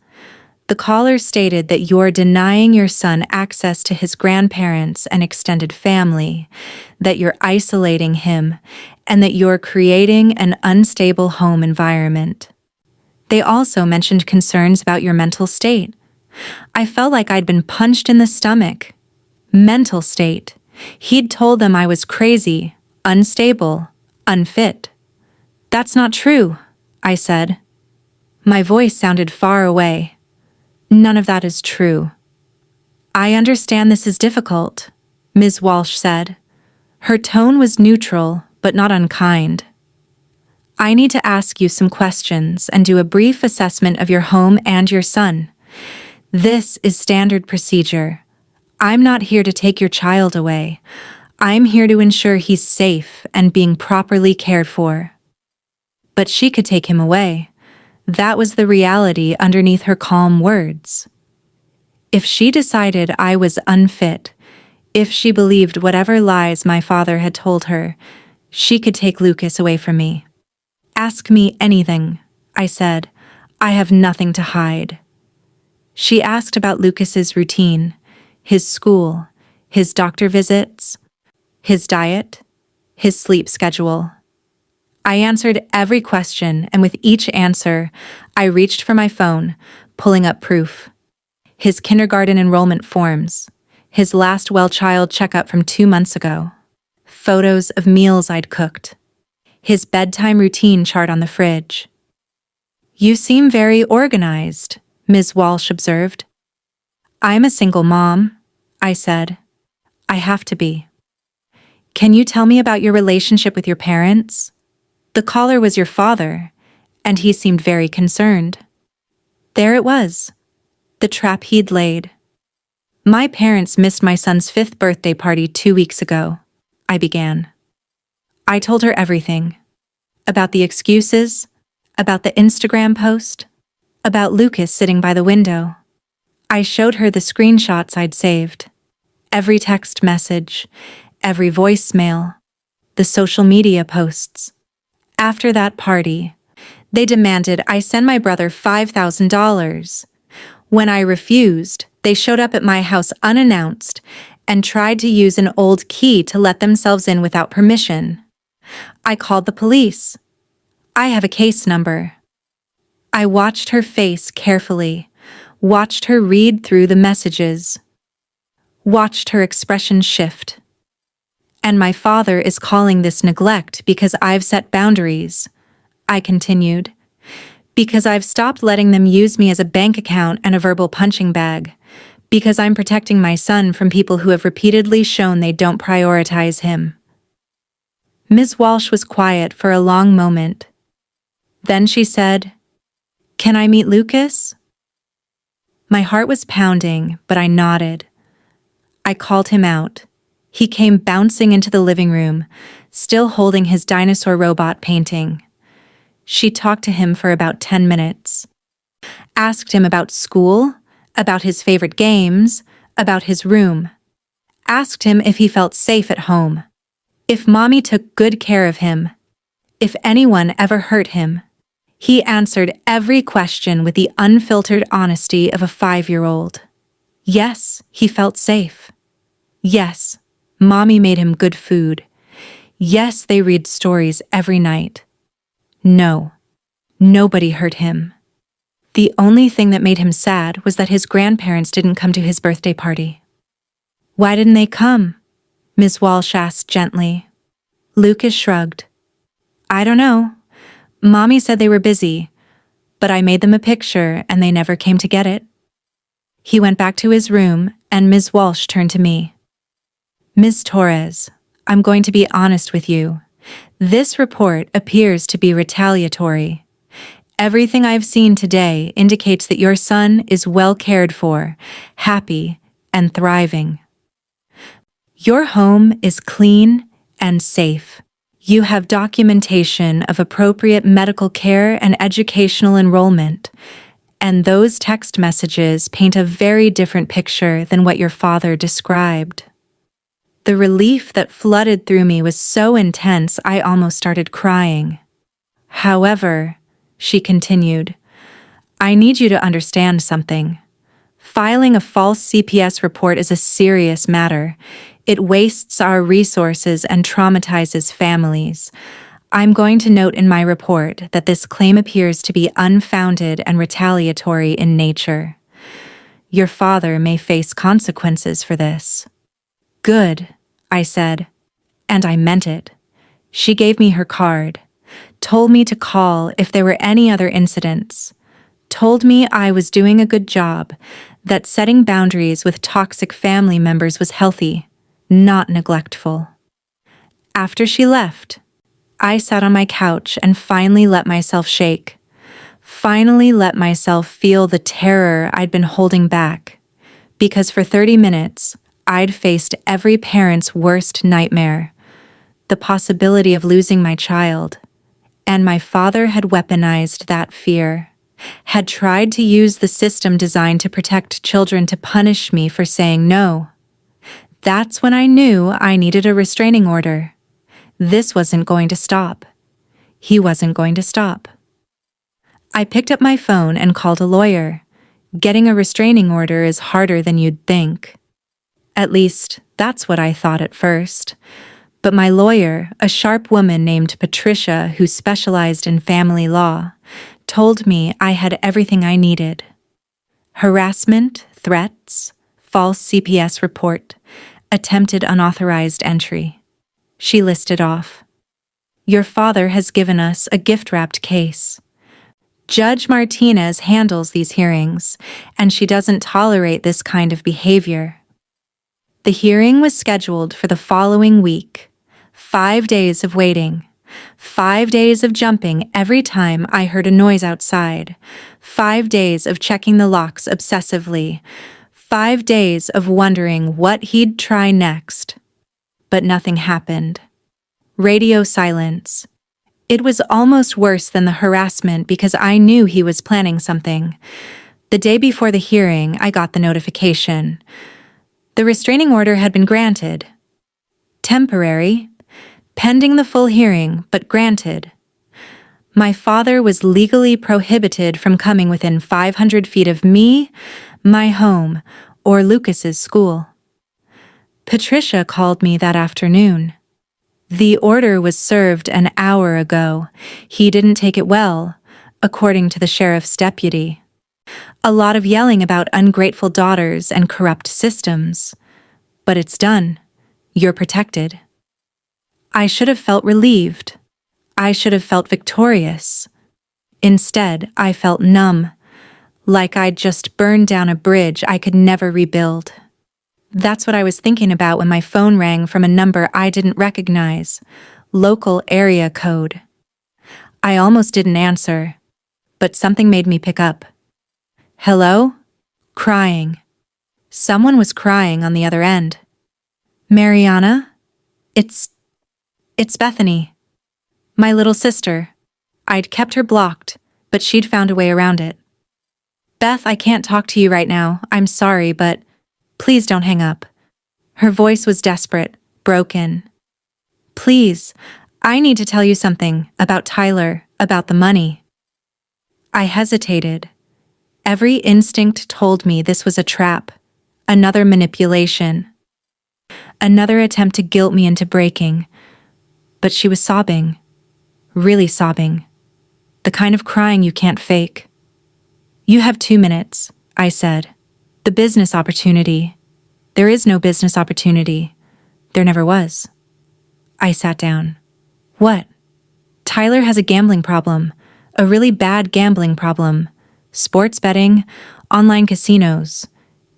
The caller stated that you're denying your son access to his grandparents and extended family, that you're isolating him, and that you're creating an unstable home environment. They also mentioned concerns about your mental state. I felt like I'd been punched in the stomach. Mental state. He'd told them I was crazy, unstable, unfit. "That's not true," I said. My voice sounded far away. "None of that is true." "I understand this is difficult," Ms. Walsh said. Her tone was neutral, but not unkind. "I need to ask you some questions and do a brief assessment of your home and your son. This is standard procedure. I'm not here to take your child away. I'm here to ensure he's safe and being properly cared for." But she could take him away. That was the reality underneath her calm words. If she decided I was unfit, if she believed whatever lies my father had told her, she could take Lucas away from me. "Ask me anything," I said. "I have nothing to hide." She asked about Lucas's routine, his school, his doctor visits, his diet, his sleep schedule. I answered every question, and with each answer, I reached for my phone, pulling up proof. His kindergarten enrollment forms, his last well-child checkup from 2 months ago, photos of meals I'd cooked, his bedtime routine chart on the fridge. "You seem very organized," Ms. Walsh observed. "I'm a single mom," I said. "I have to be." "Can you tell me about your relationship with your parents? The caller was your father, and he seemed very concerned." There it was, the trap he'd laid. "My parents missed my son's 5th birthday party 2 weeks ago," I began. I told her everything. About the excuses, about the Instagram post, about Lucas sitting by the window. I showed her the screenshots I'd saved. Every text message, every voicemail, the social media posts. After that party, they demanded I send my brother $5,000. When I refused, they showed up at my house unannounced and tried to use an old key to let themselves in without permission. I called the police. I have a case number. I watched her face carefully, watched her read through the messages, watched her expression shift. And my father is calling this neglect because I've set boundaries, I continued. Because I've stopped letting them use me as a bank account and a verbal punching bag. Because I'm protecting my son from people who have repeatedly shown they don't prioritize him. Ms. Walsh was quiet for a long moment. Then she said, "Can I meet Lucas?" My heart was pounding, but I nodded. I called him out. He came bouncing into the living room, still holding his dinosaur robot painting. She talked to him for about 10 minutes. Asked him about school, about his favorite games, about his room. Asked him if he felt safe at home, if Mommy took good care of him, if anyone ever hurt him. He answered every question with the unfiltered honesty of a 5-year-old. Yes, he felt safe. Yes, Mommy made him good food. Yes, they read stories every night. No, nobody hurt him. The only thing that made him sad was that his grandparents didn't come to his birthday party. "Why didn't they come?" Ms. Walsh asked gently. Lucas shrugged. "I don't know. Mommy said they were busy, but I made them a picture and they never came to get it." He went back to his room and Ms. Walsh turned to me. "Ms. Torres, I'm going to be honest with you. This report appears to be retaliatory. Everything I've seen today indicates that your son is well cared for, happy, and thriving. Your home is clean and safe. You have documentation of appropriate medical care and educational enrollment, and those text messages paint a very different picture than what your father described." The relief that flooded through me was so intense I almost started crying. "However," she continued, "I need you to understand something. Filing a false CPS report is a serious matter. It wastes our resources and traumatizes families. I'm going to note in my report that this claim appears to be unfounded and retaliatory in nature. Your father may face consequences for this." "Good," I said, and I meant it. She gave me her card, told me to call if there were any other incidents, told me I was doing a good job, that setting boundaries with toxic family members was healthy, not neglectful. After she left, I sat on my couch and finally let myself shake, finally let myself feel the terror I'd been holding back, because for 30 minutes, I'd faced every parent's worst nightmare, the possibility of losing my child, and my father had weaponized that fear, had tried to use the system designed to protect children to punish me for saying no. That's when I knew I needed a restraining order. This wasn't going to stop. He wasn't going to stop. I picked up my phone and called a lawyer. Getting a restraining order is harder than you'd think. At least, that's what I thought at first. But my lawyer, a sharp woman named Patricia who specialized in family law, told me I had everything I needed. Harassment, threats, false CPS report, attempted unauthorized entry. She listed off. Your father has given us a gift-wrapped case. Judge Martinez handles these hearings, and she doesn't tolerate this kind of behavior. The hearing was scheduled for the following week. 5 days of waiting. 5 days of jumping every time I heard a noise outside. 5 days of checking the locks obsessively. 5 days of wondering what he'd try next. But nothing happened. Radio silence. It was almost worse than the harassment because I knew he was planning something. The day before the hearing, I got the notification. The restraining order had been granted. Temporary, pending the full hearing, but granted. My father was legally prohibited from coming within 500 feet of me, my home, or Lucas's school. Patricia called me that afternoon. The order was served an hour ago. He didn't take it well, according to the sheriff's deputy. A lot of yelling about ungrateful daughters and corrupt systems. But it's done. You're protected. I should have felt relieved. I should have felt victorious. Instead, I felt numb, like I'd just burned down a bridge I could never rebuild. That's what I was thinking about when my phone rang from a number I didn't recognize, local area code. I almost didn't answer, but something made me pick up. Hello? Crying. Someone was crying on the other end. Mariana? It's Bethany. My little sister. I'd kept her blocked, but she'd found a way around it. Beth, I can't talk to you right now. I'm sorry, but please don't hang up. Her voice was desperate, broken. Please, I need to tell you something about Tyler, about the money. I hesitated. Every instinct told me this was a trap, another manipulation, another attempt to guilt me into breaking. But she was sobbing, really sobbing, the kind of crying you can't fake. You have 2 minutes, I said. The business opportunity. There is no business opportunity. There never was. I sat down. What? Tyler has a gambling problem, a really bad gambling problem. Sports betting, online casinos.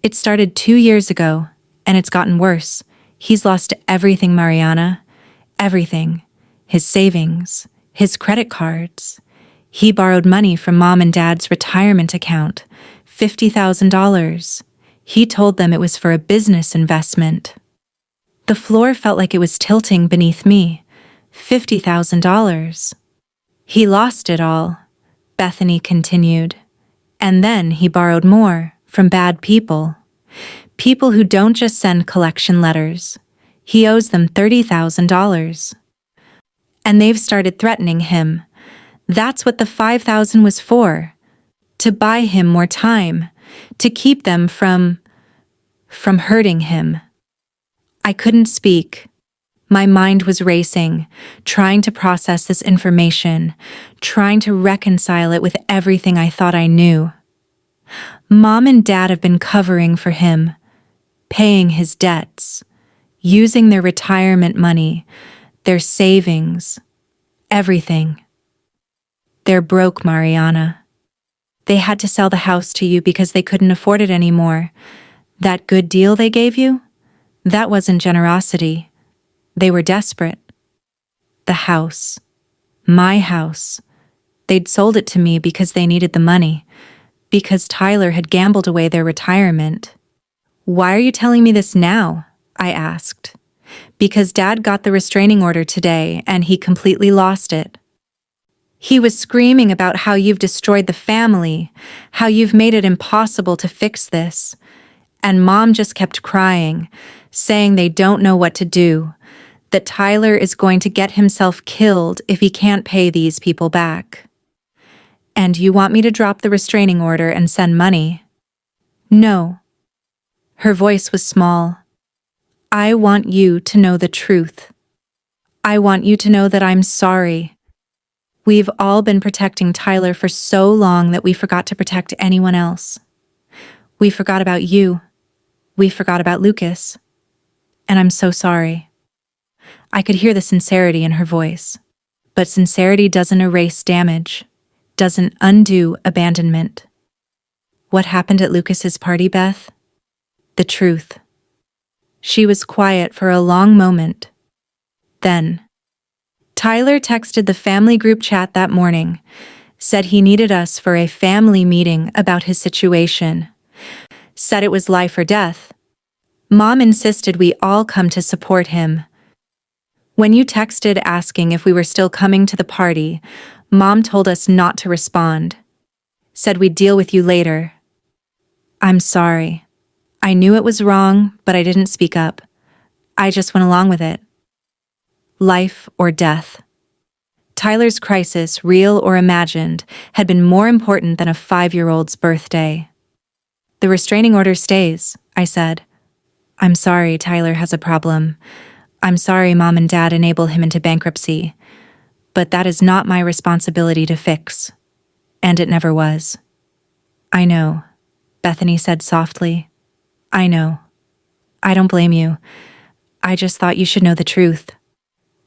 It started 2 years ago, and it's gotten worse. He's lost everything, Mariana. Everything. His savings, his credit cards. He borrowed money from Mom and Dad's retirement account, $50,000. He told them it was for a business investment. The floor felt like it was tilting beneath me. $50,000. He lost it all, Bethany continued. And then he borrowed more from bad people. People who don't just send collection letters. He owes them $30,000. And they've started threatening him. That's what the $5,000 was for. To buy him more time. To keep them from hurting him. I couldn't speak. My mind was racing, trying to process this information, trying to reconcile it with everything I thought I knew. Mom and Dad have been covering for him, paying his debts, using their retirement money, their savings, everything. They're broke, Mariana. They had to sell the house to you because they couldn't afford it anymore. That good deal they gave you? That wasn't generosity. They were desperate. The house. My house. They'd sold it to me because they needed the money. Because Tyler had gambled away their retirement. Why are you telling me this now? I asked. Because Dad got the restraining order today and he completely lost it. He was screaming about how you've destroyed the family, how you've made it impossible to fix this. And Mom just kept crying, saying they don't know what to do, that Tyler is going to get himself killed if he can't pay these people back. And you want me to drop the restraining order and send money? No. Her voice was small. I want you to know the truth. I want you to know that I'm sorry. We've all been protecting Tyler for so long that we forgot to protect anyone else. We forgot about you. We forgot about Lucas. And I'm so sorry. I could hear the sincerity in her voice. But sincerity doesn't erase damage, doesn't undo abandonment. What happened at Lucas's party, Beth? The truth. She was quiet for a long moment. Then, Tyler texted the family group chat that morning, said he needed us for a family meeting about his situation, said it was life or death. Mom insisted we all come to support him. When you texted asking if we were still coming to the party, Mom told us not to respond, said we'd deal with you later. I'm sorry. I knew it was wrong, but I didn't speak up. I just went along with it. Life or death. Tyler's crisis, real or imagined, had been more important than a 5-year-old's birthday. The restraining order stays, I said. I'm sorry Tyler has a problem. I'm sorry Mom and Dad enable him into bankruptcy. But that is not my responsibility to fix. And it never was. I know, Bethany said softly. I know. I don't blame you. I just thought you should know the truth.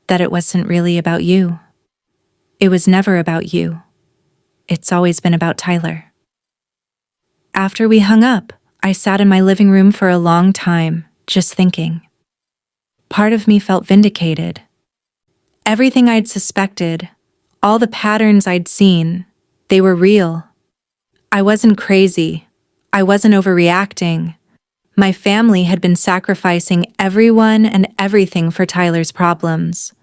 That it wasn't really about you. It was never about you. It's always been about Tyler. After we hung up, I sat in my living room for a long time, just thinking. Part of me felt vindicated. Everything I'd suspected, all the patterns I'd seen, they were real. I wasn't crazy. I wasn't overreacting. My family had been sacrificing everyone and everything for Tyler's problems.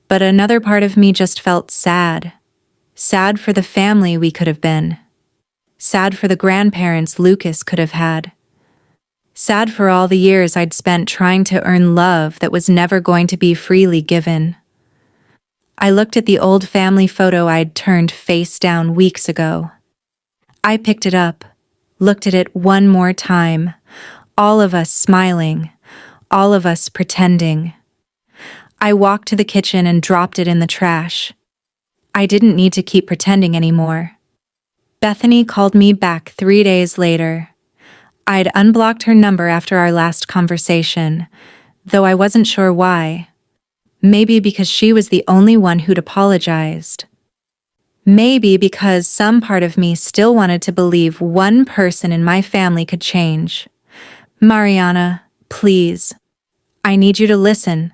But another part of me just felt sad. Sad for the family we could have been. Sad for the grandparents Lucas could have had. Sad for all the years I'd spent trying to earn love that was never going to be freely given. I looked at the old family photo I'd turned face down weeks ago. I picked it up, looked at it one more time, all of us smiling, all of us pretending. I walked to the kitchen and dropped it in the trash. I didn't need to keep pretending anymore. Bethany called me back 3 days later. I'd unblocked her number after our last conversation, though I wasn't sure why. Maybe because she was the only one who'd apologized. Maybe because some part of me still wanted to believe one person in my family could change. Mariana, please. I need you to listen.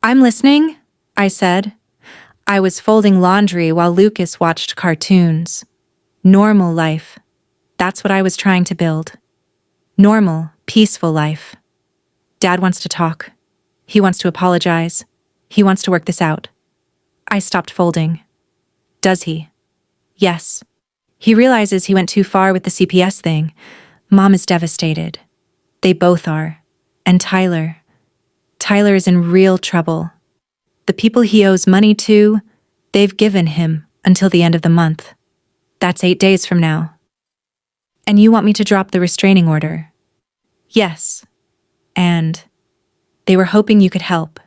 I'm listening, I said. I was folding laundry while Lucas watched cartoons. Normal life. That's what I was trying to build. Normal, peaceful life. Dad wants to talk. He wants to apologize. He wants to work this out. I stopped folding. Does he? Yes. He realizes he went too far with the CPS thing. Mom is devastated. They both are. And Tyler is in real trouble. The people he owes money to, they've given him until the end of the month. That's 8 days from now. And you want me to drop the restraining order? Yes. And they were hoping you could help.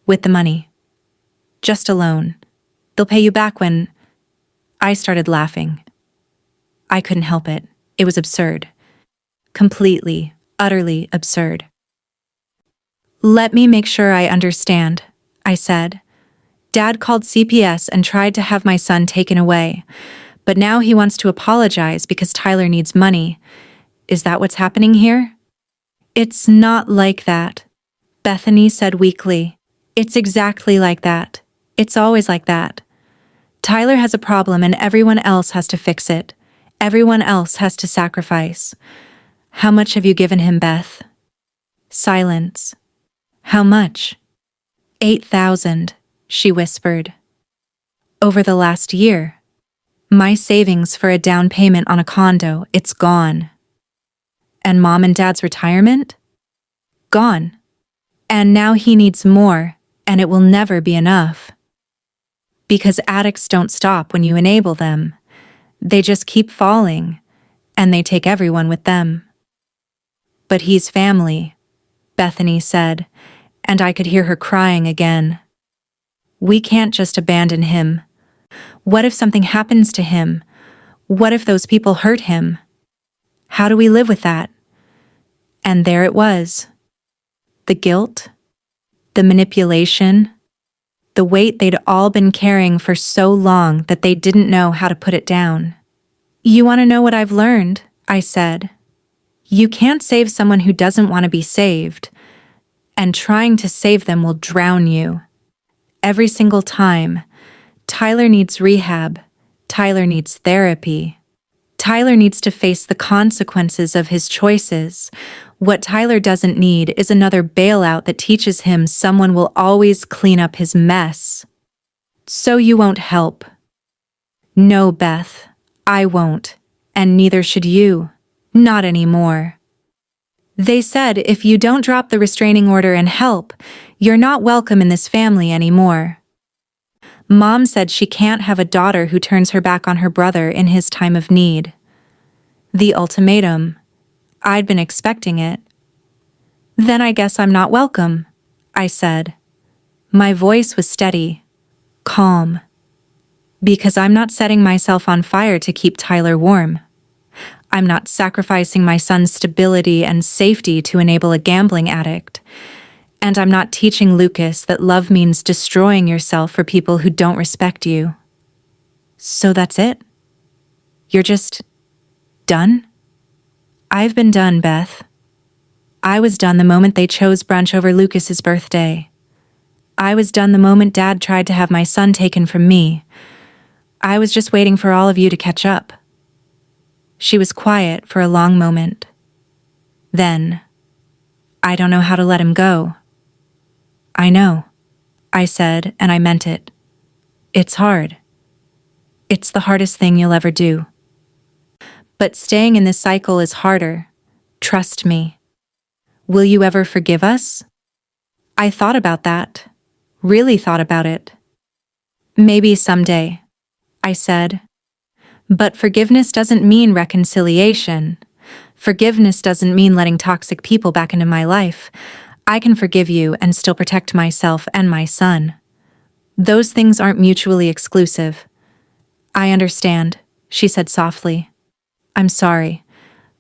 With the money. Just a loan. They'll pay you back when... I started laughing. I couldn't help it. It was absurd. Completely, utterly absurd. Let me make sure I understand, I said. Dad called CPS and tried to have my son taken away, but now he wants to apologize because Tyler needs money. Is that what's happening here? It's not like that, Bethany said weakly. It's exactly like that. It's always like that. Tyler has a problem and everyone else has to fix it. Everyone else has to sacrifice. How much have you given him, Beth? Silence. How much? 8,000, she whispered. Over the last year. My savings for a down payment on a condo, it's gone. And Mom and Dad's retirement? Gone. And now he needs more, and it will never be enough. Because addicts don't stop when you enable them. They just keep falling, and they take everyone with them. But he's family, Bethany said, and I could hear her crying again. We can't just abandon him. What if something happens to him? What if those people hurt him? How do we live with that? And there it was. The guilt, the manipulation, the weight they'd all been carrying for so long that they didn't know how to put it down. You want to know what I've learned? I said. You can't save someone who doesn't want to be saved, and trying to save them will drown you. Every single time. Tyler needs rehab. Tyler needs therapy. Tyler needs to face the consequences of his choices. What Tyler doesn't need is another bailout that teaches him someone will always clean up his mess. So you won't help. No, Beth, I won't, and neither should you. Not anymore. They said if you don't drop the restraining order and help, you're not welcome in this family anymore. Mom said she can't have a daughter who turns her back on her brother in his time of need. The ultimatum. I'd been expecting it. Then I guess I'm not welcome, I said. My voice was steady, calm. Because I'm not setting myself on fire to keep Tyler warm. I'm not sacrificing my son's stability and safety to enable a gambling addict. And I'm not teaching Lucas that love means destroying yourself for people who don't respect you. So that's it? You're just done? I've been done, Beth. I was done the moment they chose brunch over Lucas's birthday. I was done the moment Dad tried to have my son taken from me. I was just waiting for all of you to catch up. She was quiet for a long moment. Then, I don't know how to let him go. I know, I said, and I meant it. It's hard. It's the hardest thing you'll ever do. But staying in this cycle is harder. Trust me. Will you ever forgive us? I thought about that. Really thought about it. Maybe someday, I said. But forgiveness doesn't mean reconciliation. Forgiveness doesn't mean letting toxic people back into my life. I can forgive you and still protect myself and my son. Those things aren't mutually exclusive. I understand, she said softly. I'm sorry.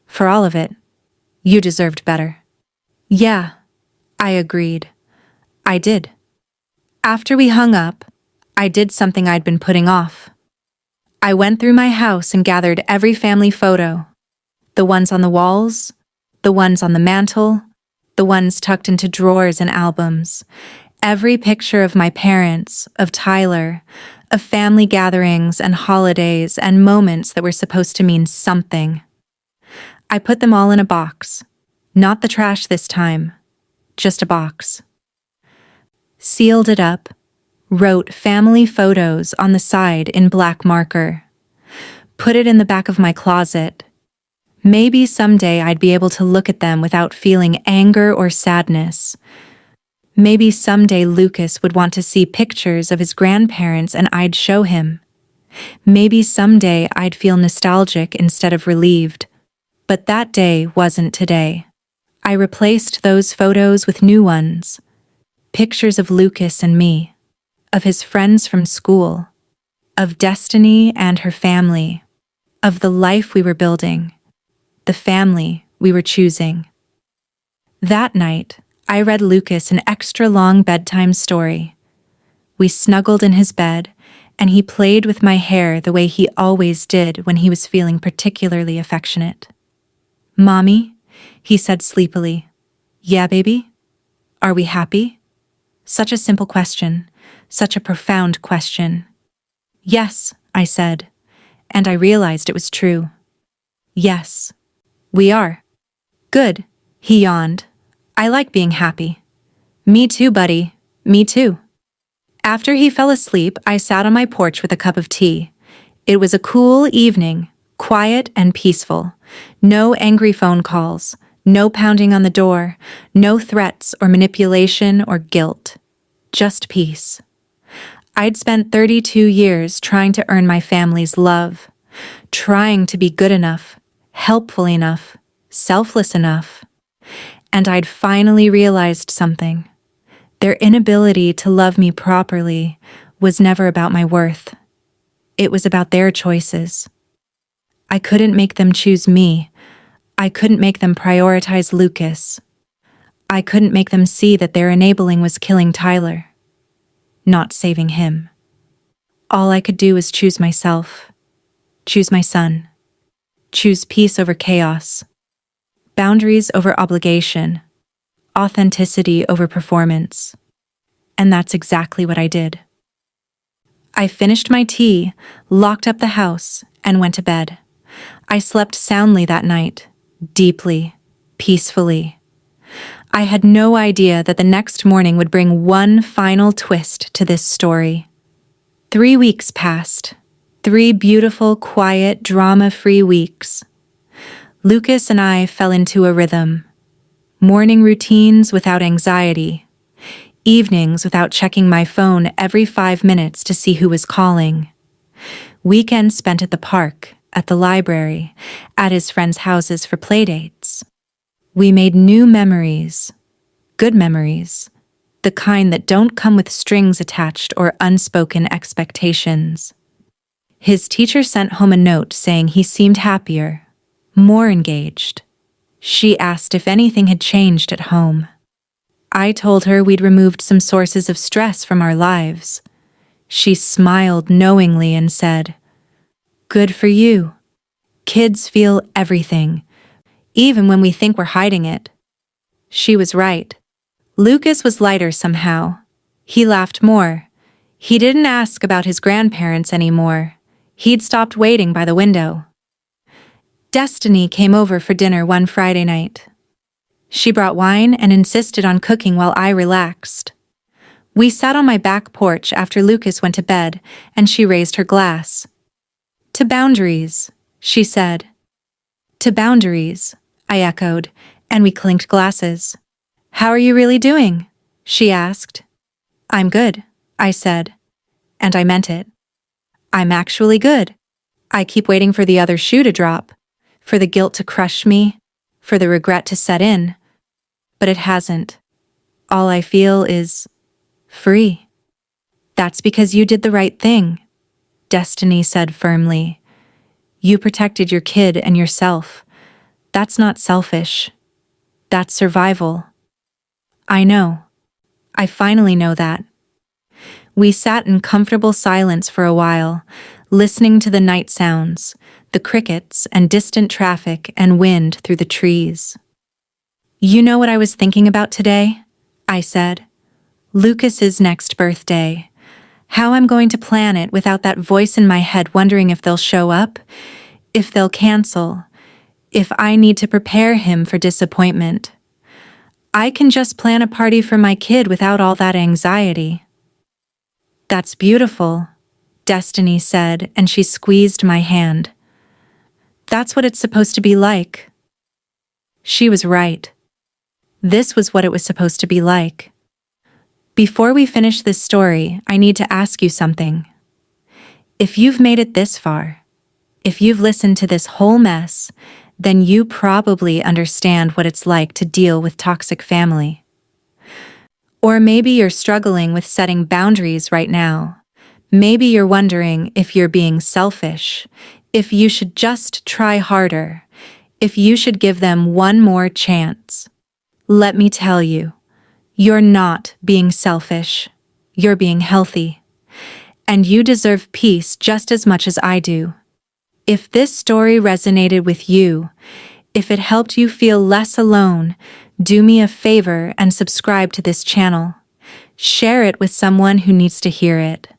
For all of it. You deserved better. Yeah, I agreed. I did. After we hung up, I did something I'd been putting off. I went through my house and gathered every family photo. The ones on the walls, the ones on the mantle, the ones tucked into drawers and albums. Every picture of my parents, of Tyler, of family gatherings and holidays and moments that were supposed to mean something. I put them all in a box. Not the trash this time, just a box. Sealed it up, wrote family photos on the side in black marker. Put it in the back of my closet. Maybe someday I'd be able to look at them without feeling anger or sadness. Maybe someday Lucas would want to see pictures of his grandparents and I'd show him. Maybe someday I'd feel nostalgic instead of relieved. But that day wasn't today. I replaced those photos with new ones. Pictures of Lucas and me, of his friends from school, of Destiny and her family, of the life we were building, the family we were choosing. That night, I read Lucas an extra long bedtime story. We snuggled in his bed, and he played with my hair the way he always did when he was feeling particularly affectionate. Mommy, he said sleepily. Yeah, baby? Are we happy? Such a simple question, such a profound question. Yes, I said, and I realized it was true. Yes, we are. Good, he yawned. I like being happy. Me too, buddy. Me too. After he fell asleep, I sat on my porch with a cup of tea. It was a cool evening, quiet and peaceful. No angry phone calls, no pounding on the door, no threats or manipulation or guilt. Just peace. I'd spent 32 years trying to earn my family's love, trying to be good enough, helpful enough, selfless enough. And I'd finally realized something. Their inability to love me properly was never about my worth. It was about their choices. I couldn't make them choose me. I couldn't make them prioritize Lucas. I couldn't make them see that their enabling was killing Tyler, not saving him. All I could do was choose myself, choose my son, choose peace over chaos, boundaries over obligation, authenticity over performance. And that's exactly what I did. I finished my tea, locked up the house, and went to bed. I slept soundly that night, deeply, peacefully. I had no idea that the next morning would bring one final twist to this story. 3 weeks passed. 3 beautiful, quiet, drama-free weeks. Lucas and I fell into a rhythm. Morning routines without anxiety. Evenings without checking my phone every 5 minutes to see who was calling. Weekends spent at the park, at the library, at his friends' houses for playdates. We made new memories. Good memories. The kind that don't come with strings attached or unspoken expectations. His teacher sent home a note saying he seemed happier, more engaged. She asked if anything had changed at home. I told her we'd removed some sources of stress from our lives. She smiled knowingly and said, "Good for you. Kids feel everything, even when we think we're hiding it." She was right. Lucas was lighter somehow. He laughed more. He didn't ask about his grandparents anymore. He'd stopped waiting by the window. Destiny came over for dinner one Friday night. She brought wine and insisted on cooking while I relaxed. We sat on my back porch after Lucas went to bed, and she raised her glass. "To boundaries," she said. "To boundaries," I echoed, and we clinked glasses. "How are you really doing?" she asked. "I'm good," I said, and I meant it. I'm actually good. I keep waiting for the other shoe to drop, for the guilt to crush me, for the regret to set in. But it hasn't. All I feel is free. "That's because you did the right thing," Destiny said firmly. "You protected your kid and yourself. That's not selfish. That's survival." I know. I finally know that. We sat in comfortable silence for a while, listening to the night sounds, the crickets and distant traffic and wind through the trees. "You know what I was thinking about today?" I said. "Lucas's next birthday. How I'm going to plan it without that voice in my head wondering if they'll show up, if they'll cancel, if I need to prepare him for disappointment. I can just plan a party for my kid without all that anxiety." "That's beautiful," Destiny said, and she squeezed my hand. "That's what it's supposed to be like." She was right. This was what it was supposed to be like. Before we finish this story, I need to ask you something. If you've made it this far, if you've listened to this whole mess, then you probably understand what it's like to deal with toxic family. Or maybe you're struggling with setting boundaries right now. Maybe you're wondering if you're being selfish, if you should just try harder, if you should give them one more chance. Let me tell you, you're not being selfish. You're being healthy. And you deserve peace just as much as I do. If this story resonated with you, if it helped you feel less alone, do me a favor and subscribe to this channel. Share it with someone who needs to hear it.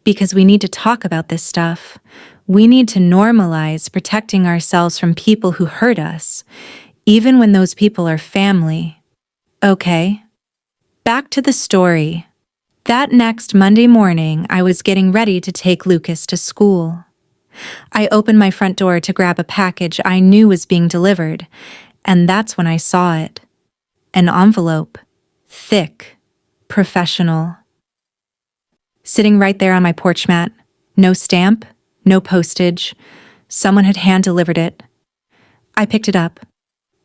Because we need to talk about this stuff. We need to normalize protecting ourselves from people who hurt us, even when those people are family. Okay? Back to the story. That next Monday morning, I was getting ready to take Lucas to school. I opened my front door to grab a package I knew was being delivered, and that's when I saw it. An envelope. Thick. Professional. Sitting right there on my porch mat. No stamp, no postage. Someone had hand-delivered it. I picked it up.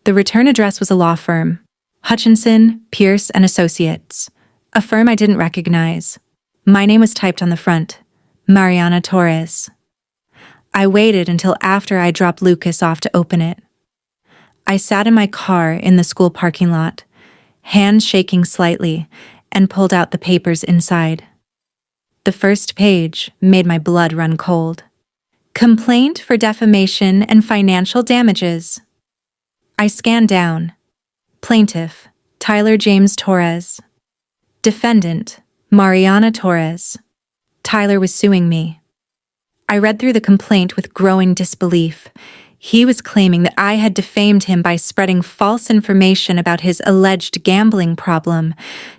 The return address was a law firm. Hutchinson, Pierce & Associates. A firm I didn't recognize. My name was typed on the front. Mariana Torres. I waited until after I dropped Lucas off to open it. I sat in my car in the school parking lot, hands shaking slightly, and pulled out the papers inside. The first page made my blood run cold. Complaint for defamation and financial damages. I scanned down. Plaintiff, Tyler James Torres. Defendant, Mariana Torres. Tyler was suing me. I read through the complaint with growing disbelief. He was claiming that I had defamed him by spreading false information about his alleged gambling problem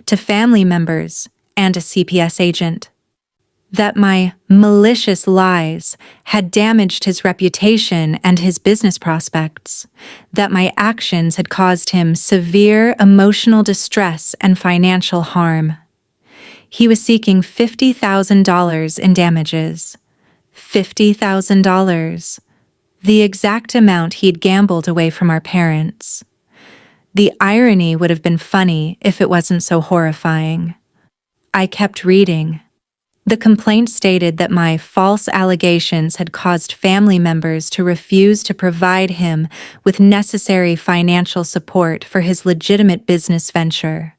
to family members and a CPS agent. that my malicious lies had damaged his reputation and his business prospects, that my actions had caused him severe emotional distress and financial harm. He was seeking $50,000 in damages. $50,000. The exact amount he'd gambled away from our parents. The irony would have been funny if it wasn't so horrifying. I kept reading. The complaint stated that my false allegations had caused family members to refuse to provide him with necessary financial support for his legitimate business venture.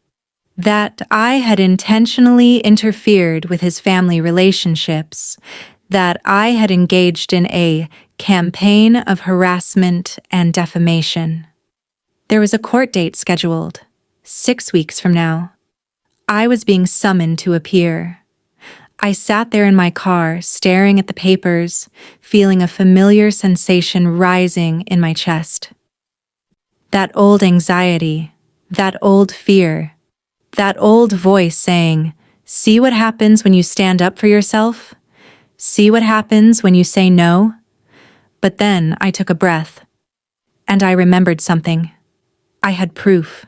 That I had intentionally interfered with his family relationships, that I had engaged in a campaign of harassment and defamation. There was a court date scheduled, 6 weeks from now. I was being summoned to appear. I sat there in my car, staring at the papers, feeling a familiar sensation rising in my chest. That old anxiety, that old fear, that old voice saying, "See what happens when you stand up for yourself? See what happens when you say no?" But then I took a breath, and I remembered something. I had proof.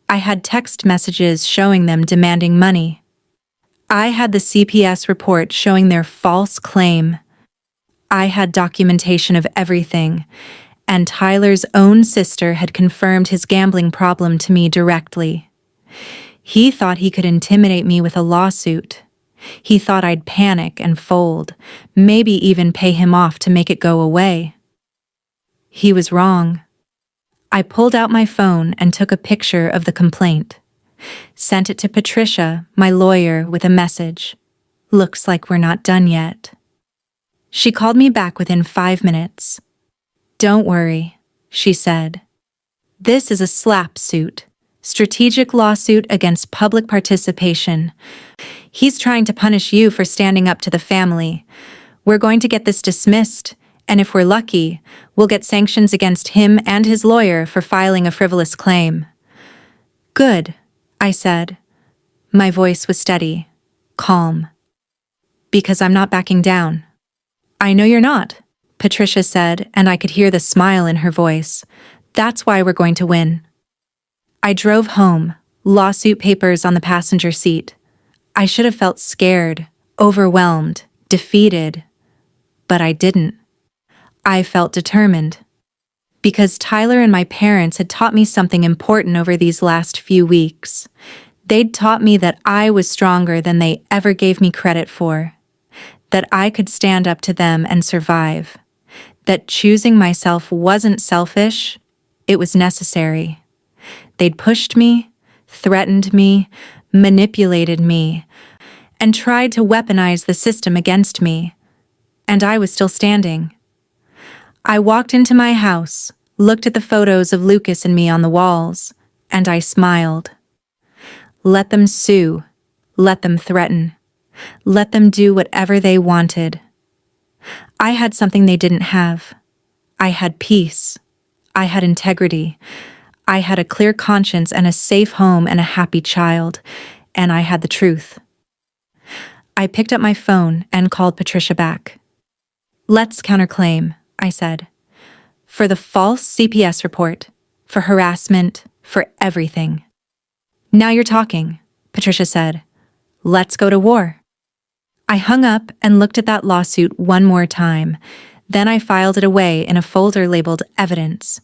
I had text messages showing them demanding money. I had the CPS report showing their false claim. I had documentation of everything, and Tyler's own sister had confirmed his gambling problem to me directly. He thought he could intimidate me with a lawsuit. He thought I'd panic and fold, maybe even pay him off to make it go away. He was wrong. I pulled out my phone and took a picture of the complaint. Sent it to Patricia, my lawyer, with a message. "Looks like we're not done yet." She called me back within 5 minutes. "Don't worry," she said. "This is a SLAP suit, strategic lawsuit against public participation. He's trying to punish you for standing up to the family. We're going to get this dismissed, and if we're lucky, we'll get sanctions against him and his lawyer for filing a frivolous claim." "Good," I said. My voice was steady, calm. "Because I'm not backing down." "I know you're not," Patricia said, and I could hear the smile in her voice. "That's why we're going to win." I drove home, lawsuit papers on the passenger seat. I should have felt scared, overwhelmed, defeated. But I didn't. I felt determined. Because Tyler and my parents had taught me something important over these last few weeks. They'd taught me that I was stronger than they ever gave me credit for. That I could stand up to them and survive. That choosing myself wasn't selfish, it was necessary. They'd pushed me, threatened me, manipulated me, and tried to weaponize the system against me. And I was still standing. I walked into my house, looked at the photos of Lucas and me on the walls, and I smiled. Let them sue. Let them threaten. Let them do whatever they wanted. I had something they didn't have. I had peace. I had integrity. I had a clear conscience and a safe home and a happy child, and I had the truth. I picked up my phone and called Patricia back. "Let's counterclaim," I said. "For the false CPS report, for harassment, for everything." "Now you're talking," Patricia said. "Let's go to war." I hung up and looked at that lawsuit one more time. Then I filed it away in a folder labeled evidence,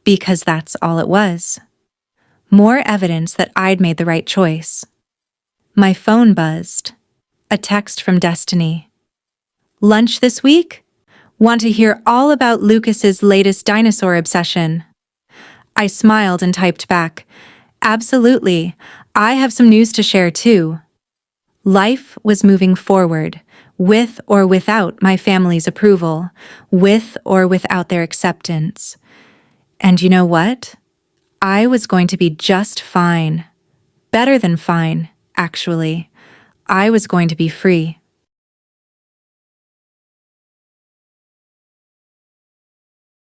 because that's all it was. More evidence that I'd made the right choice. My phone buzzed. A text from Destiny. "Lunch this week? Want to hear all about Lucas's latest dinosaur obsession?" I smiled and typed back, "Absolutely. I have some news to share too." Life was moving forward, with or without my family's approval, with or without their acceptance. And you know what? I was going to be just fine. Better than fine, actually. I was going to be free.